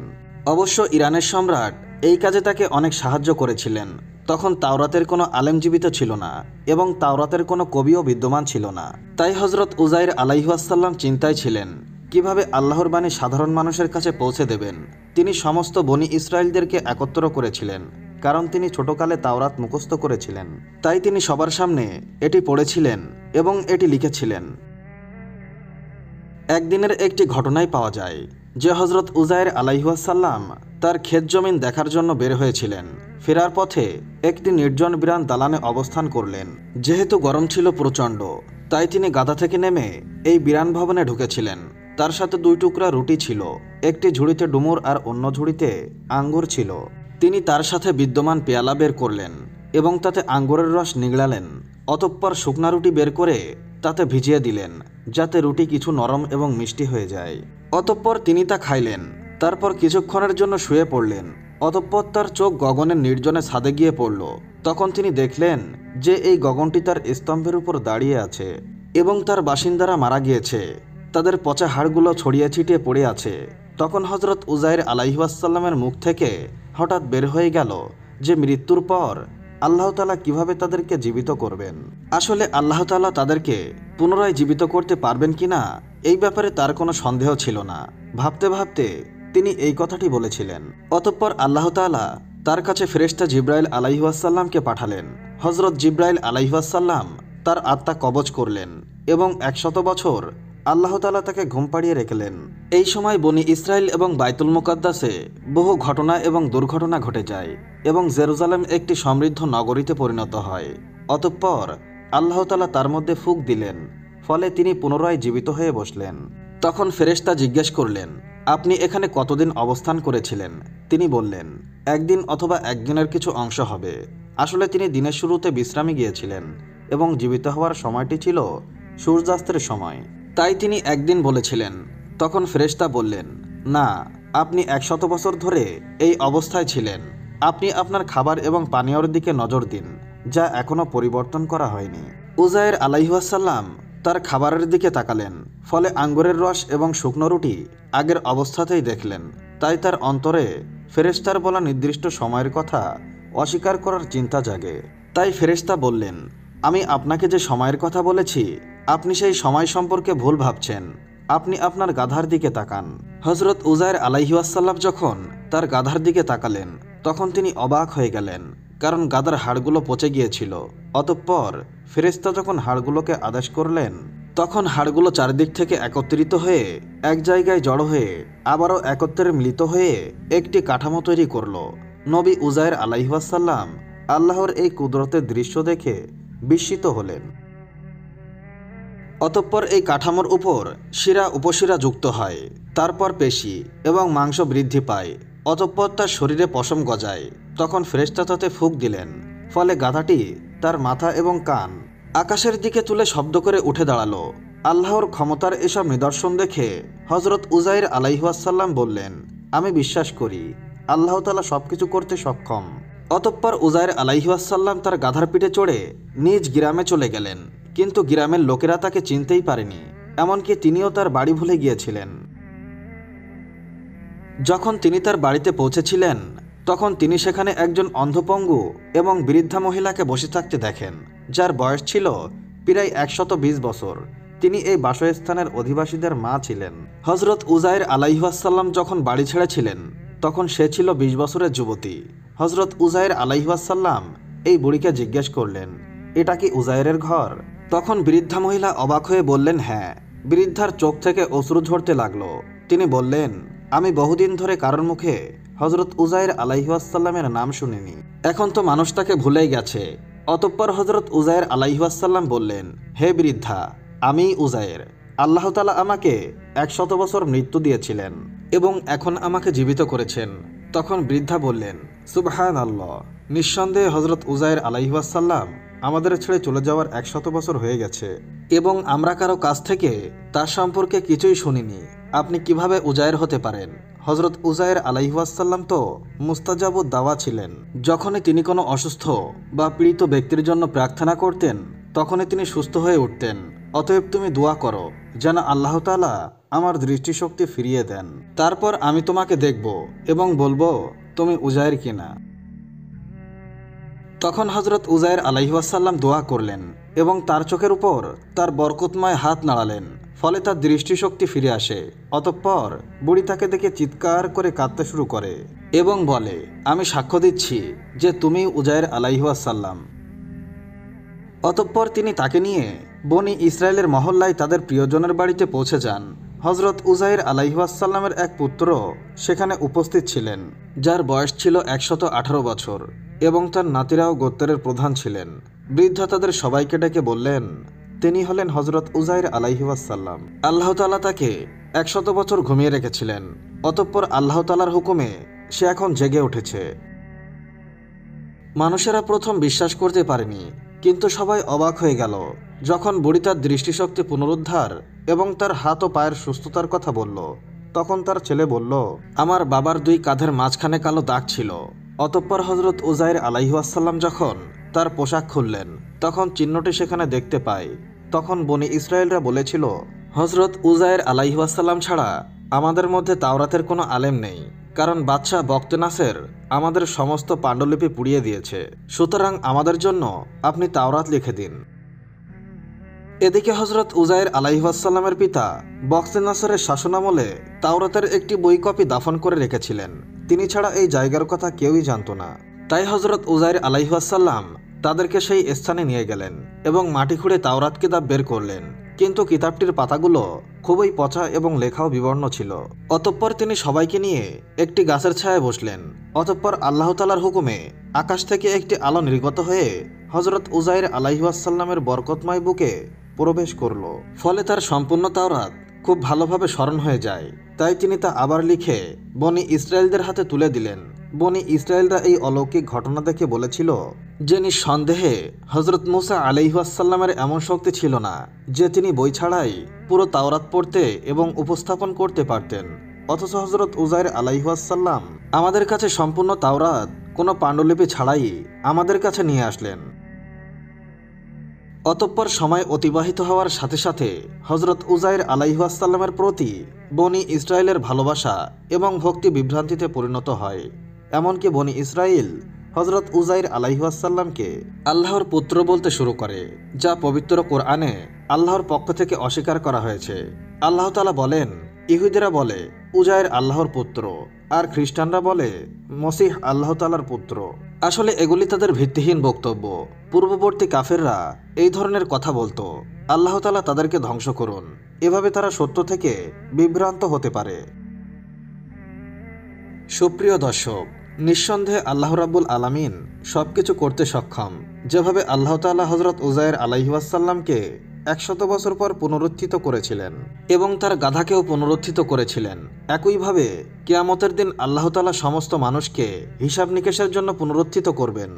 অবশ্য ইরানের সম্রাট এই কাজে তাকে অনেক সাহায্য করেছিলেন। তখন তাওরাতের কোনো আলেম জীবিত ছিল না এবং তাওরাতের কোনো কবিও বিদ্যমান ছিল না। তাই হযরত উযাইর আলাইহিস সালাম চিন্তায় ছিলেন কিভাবে আল্লাহর বাণী সাধারণ মানুষের কাছে পৌঁছে দেবেন। তিনি সমস্ত বনি ইসরায়েলদেরকে একত্র করেছিলেন, কারণ তিনি ছোটকালে তাওরাত মুখস্থ করেছিলেন। তাই তিনি সবার সামনে এটি পড়েছিলেন এবং এটি লিখেছিলেন। একদিনের একটি ঘটনায় পাওয়া যায় যে হযরত উযাইর আলাইহিস সালাম তার ক্ষেত জমিন দেখার জন্য বের হয়েছিলেন। ফেরার পথে একটি নির্জন বিরান দালানে অবস্থান করলেন। যেহেতু গরম ছিল প্রচণ্ড, তাই তিনি গাধা থেকে নেমে এই বিরান ভবনে ঢুকেছিলেন। তার সাথে 2 টুকরা রুটি ছিল, একটি ঝুড়িতে ডুমুর আর অন্য ঝুড়িতে আঙ্গুর ছিল। তিনি তার সাথে বিদ্যমান পেয়ালা বের করলেন এবং তাতে আঙ্গুরের রস নিগড়ালেন। অতঃপর শুকনা রুটি বের করে তাতে ভিজিয়ে দিলেন, যাতে রুটি কিছু নরম এবং মিষ্টি হয়ে যায়। অতঃপর তিনি তা খাইলেন। তারপর কিছুক্ষণের জন্য শুয়ে পড়লেন। অতঃপর তার চোখ গগনের নির্জনে ছাদে গিয়ে পড়ল। তখন তিনি দেখলেন যে এই গগনটি তার স্তম্ভের উপর দাঁড়িয়ে আছে এবং তার বাসিন্দারা মারা গিয়েছে। তাদের পচা হাড়গুলো ছড়িয়ে ছিটিয়ে পড়ে আছে। তখন হযরত উযাইর আলাইহিস সালামের মুখ থেকে হঠাৎ বের হয়ে গেল যে মৃত্যুর পর আল্লাহ তাআলা কিভাবে তাদেরকে জীবিত করবেন। আসলে আল্লাহ তাআলা তাদেরকে পুনরায় জীবিত করতে পারবেন কিনা এই ব্যাপারে তার কোনো সন্দেহ ছিল না। ভাবতে ভাবতে তিনি এই কথাটি বলেছিলেন। অতঃপর আল্লাহ তাআলা তার কাছে ফেরেশতা জিবরাইল আলাইহিস সালামকে পাঠালেন। হযরত জিবরাইল আলাইহিস সালাম তার আত্মা কবজ করলেন এবং 100 বছর আল্লাহ তাআলা তাকে ঘুম পাড়িয়ে রেখেলেন। এই সময় বনি ইসরায়েল এবং বাইতুল মুকাদ্দাসে বহু ঘটনা এবং দুর্ঘটনা ঘটে যায় এবং জেরুজালেম একটি সমৃদ্ধ নগরীতে পরিণত হয়। অতঃপর আল্লাহ তাআলা তার মধ্যে ফুঁক দিলেন, ফলে তিনি পুনরায় জীবিত হয়ে বসলেন। তখন ফেরেশতা জিজ্ঞেস করলেন, আপনি এখানে কতদিন অবস্থান করেছিলেন? তিনি বললেন, একদিন অথবা একদিনের কিছু অংশ হবে। আসলে তিনি দিনের শুরুতে বিশ্রামে গিয়েছিলেন এবং জীবিত হওয়ার সময়টি ছিল সূর্যাস্তের সময়, তাই তিনি একদিন বলেছিলেন। তখন ফেরেশতা বললেন, না, আপনি 100 বছর ধরে এই অবস্থায় ছিলেন। আপনি আপনার খাবার এবং পানীয়র দিকে নজর দিন, যা এখনো পরিবর্তন করা হয়নি। উযাইর আলাইহিস সালাম তার খাবারের দিকে তাকালেন, ফলে আঙ্গুরের রস এবং শুকনো রুটি আগের অবস্থাতেই দেখলেন। তাই তার অন্তরে ফেরেশতার বলা নির্দিষ্ট সময়ের কথা অস্বীকার করার চিন্তা জাগে। তাই ফেরেশতা বললেন, আমি আপনাকে যে সময়ের কথা বলেছি, আপনি সেই সময় সম্পর্কে ভুল ভাবছেন। আপনি আপনার গাধার দিকে তাকান। হযরত উযাইর আলাইহিস সালাম যখন তার গাধার দিকে তাকালেন, তখন তিনি অবাক হয়ে গেলেন, কারণ গাধার হাড়গুলো পচে গিয়েছিল। অতঃপর ফেরেশতা যখন হাড়গুলোকে আদেশ করলেন তখন হাড়গুলো চারিদিক থেকে একত্রিত হয়ে এক জায়গায় জড়ো হয়ে আবারও একত্রে মিলিত হয়ে একটি কাঠামো তৈরি করল। নবী উজাইর আলাইহিসসালাম আল্লাহর এই কুদরতের দৃশ্য দেখে বিস্মিত হলেন। অতঃপর এই কাঠামোর উপর শিরা উপশিরা যুক্ত হয়, তারপর পেশি এবং মাংস বৃদ্ধি পায়, অতঃপর তার শরীরে পশম গজায়। তখন ফেরেশতা তাতে ফুঁক দিলেন, ফলে গাধাটি তার মাথা এবং কান আকাশের দিকে তুলে শব্দ করে উঠে দাঁড়ালো। আল্লাহর ক্ষমতার এসব নিদর্শন দেখে হজরত উজাইর আলাইহিসসালাম বললেন, আমি বিশ্বাস করি আল্লাহ তাআলা সবকিছু করতে সক্ষম। অতঃপর উজাইর আলাইহিসসালাম তার গাধার পিঠে চড়ে নিজ গ্রামে চলে গেলেন, কিন্তু গ্রামের লোকেরা তাকে চিনতেই পারেনি, এমনকি তিনিও তার বাড়ি ভুলে গিয়েছিলেন। যখন তিনি তার বাড়িতে পৌঁছেছিলেন তখন তিনি সেখানে একজন অন্ধপঙ্গু এবং বৃদ্ধা মহিলাকে বসে থাকতে দেখেন, যার বয়স ছিল প্রায় 120 বছর। তিনি এই বাসস্থানের অধিবাসীদের মা ছিলেন। হজরত উজাইর আলাইহিসসালাম যখন বাড়ি ছেড়েছিলেন তখন সে ছিল 20 বছরের যুবতী। হজরত উজাইর আলাইহিসসালাম এই বুড়িকে জিজ্ঞেস করলেন, এটা কি উজাইরের ঘর? তখন বৃদ্ধা মহিলা অবাক হয়ে বললেন, হ্যাঁ। বৃদ্ধার চোখ থেকে অশ্রু ঝরতে লাগলো। তিনি বললেন, আমি বহুদিন ধরে কারোর মুখে হজরত উজাইর আলাইহিসসালামের নাম শুনিনি, এখন তো মানুষ তাকে ভুলেই গেছে। অতঃপর হজরত উজাইর আলাইহিসসালাম বললেন, হে বৃদ্ধা, আমি উজাইর। আল্লাহ তাআলা আমাকে 100 বছর মৃত্যু দিয়েছিলেন এবং এখন আমাকে জীবিত করেছেন। তখন বৃদ্ধা বললেন, সুবহানাল্লাহ, নিঃসন্দেহে হজরত উজাইর আলাইহিসসালাম আমাদের ছেড়ে চলে যাওয়ার 100 বছর হয়ে গেছে এবং আমরা কারো কাছ থেকে তার সম্পর্কে কিছুই শুনিনি। আপনি কিভাবে উজাইর হতে পারেন? হজরত উজাইর আলাইহিসসালাম তো মুস্তাজাবুদ দাওয়া ছিলেন। যখনই তিনি কোনো অসুস্থ বা পীড়িত ব্যক্তির জন্য প্রার্থনা করতেন তখনই তিনি সুস্থ হয়ে উঠতেন। অতএব তুমি দোয়া করো যেন আল্লাহ তাআলা আমার দৃষ্টিশক্তি ফিরিয়ে দেন, তারপর আমি তোমাকে দেখব এবং বলবো তুমি উজাইর কিনা। তখন হজরত উজাইর আলাইহিসসালাম দোয়া করলেন এবং তার চোখের উপর তার বরকতময় হাত নাড়ালেন, ফলে তার দৃষ্টিশক্তি ফিরে আসে। অতঃপর বুড়ি তাকে দেখে চিৎকার করে কাঁদতে শুরু করে এবং বলে, আমি সাক্ষ্য দিচ্ছি যে তুমি উজাইর আলাইহিসসালাম। অতঃপর তিনি তাকে নিয়ে বনি ইসরায়েলের মহল্লায় তাদের প্রিয়জনের বাড়িতে পৌঁছে যান। হজরত উজাইর আলাইহিসসালামের এক পুত্র সেখানে উপস্থিত ছিলেন, যার বয়স ছিল 118 বছর এবং তার নাতিরাও গোত্রের প্রধান ছিলেন। বৃদ্ধা তাদের সবাইকে ডেকে বললেন, তিনি হলেন হজরত উজাইর আলাইহিসসালাম। আল্লাহ তাআলা তাকে 100 বছর ঘুমিয়ে রেখেছিলেন। অতঃপর আল্লাহ তাআলার হুকুমে সে এখন জেগে উঠেছে। মানুষেরা প্রথম বিশ্বাস করতে পারেনি, কিন্তু সবাই অবাক হয়ে গেল যখন বুড়ি তার দৃষ্টিশক্তি পুনরুদ্ধার এবং তার হাত ও পায়ের সুস্থতার কথা বলল। তখন তার ছেলে বলল, আমার বাবার 2 কাঁধের মাঝখানে কালো দাগ ছিল। অতঃপর হজরত উজাইর আলাইহিসসালাম যখন তার পোশাক খুললেন তখন চিহ্নটি সেখানে দেখতে পায়। তখন বনি ইসরায়েলরা বলেছিল, হজরত উজাইর আলাইহিসসালাম ছাড়া আমাদের মধ্যে তাওরাতের কোনো আলেম নেই, কারণ বাদশাহ বখতে নাসের আমাদের সমস্ত পাণ্ডুলিপি পুড়িয়ে দিয়েছে, সুতরাং আমাদের জন্য আপনি তাওরাত লিখে দিন। এদিকে হজরত উজাইর আলাইহিসসালামের পিতা বখতে নাসেরের শাসনামলে তাওরাতের একটি বই কপি দাফন করে রেখেছিলেন। তিনি ছাড়া এই জায়গার কথা কেউই জানত না। তাই হজরত উজাইর আলাইহিসসালাম তাদেরকে সেই স্থানে নিয়ে গেলেন এবং মাটি খুঁড়ে তাওরাত কিতাব বের করলেন, কিন্তু কিতাবটির পাতাগুলো খুবই পচা এবং লেখাও বিবর্ণ ছিল। অতঃপর তিনি সবাইকে নিয়ে একটি গাছের ছায়ায় বসলেন। অতঃপর আল্লাহ তাআলার হুকুমে আকাশ থেকে একটি আলো নির্গত হয়ে হজরত উজাইর আলাইহিসসালামের বরকতময় বুকে প্রবেশ করল, ফলে তার সম্পূর্ণ তাওরাত খুব ভালোভাবে স্মরণ হয়ে যায়। তাই তিনি তা আবার লিখে বনি ইসরায়েলদের হাতে তুলে দিলেন। বনি ইসরায়েলরা এই অলৌকিক ঘটনা দেখে বলেছিল যে নিঃসন্দেহে হজরত মুসা আলাইহিসসালামের এমন শক্তি ছিল না যে তিনি বই ছাড়াই পুরো তাওরাত পড়তে এবং উপস্থাপন করতে পারতেন, অথচ হজরত উজাইর আলাইহিসসালাম আমাদের কাছে সম্পূর্ণ তাওরাত কোনো পাণ্ডুলিপি ছাড়াই আমাদের কাছে নিয়ে আসলেন। অতঃপর সময় অতিবাহিত হওয়ার সাথে সাথে হজরত উজাইর আলাইহিসসালামের প্রতি বনি ইসরায়েলের ভালোবাসা এবং ভক্তি বিভ্রান্তিতে পরিণত হয়। এমনকি বনি ইসরায়েল হজরত উজাইর আলাইহিসসালামকে আল্লাহর পুত্র বলতে শুরু করে, যা পবিত্র কোরআনে আল্লাহর পক্ষ থেকে অস্বীকার করা হয়েছে। আল্লাহ তাআলা বলেন, ইহুদিরা বলে উজায়ের আল্লাহর পুত্র, আর খ্রিস্টানরা বলে মসিহ আল্লাহ তাআলার পুত্র। আসলে এগুলি তাদের ভিত্তিহীন বক্তব্য। পূর্ববর্তী কাফেররা এই ধরনের কথা বলতো। আল্লাহ তাআলা তাদেরকে ধ্বংস করুন। এভাবে তারা সত্য থেকে বিভ্রান্ত হতে পারে। সুপ্রিয় দর্শক, নিঃসন্দেহে আল্লাহ রাব্বুল আলামিন সবকিছু করতে সক্ষম। যেভাবে আল্লাহ তাআলা হযরত উজায়ের আলাইহি ওয়াসাল্লামকে 100 বছর পর পুনরুত্থিত করেছিলেন এবং তার গাধাকেও পুনরুত্থিত করেছিলেন, একইভাবে কিয়ামতের দিন আল্লাহ তাআলা সমস্ত মানুষকে হিসাব নিকেশের জন্য পুনরুত্থিত করবেন।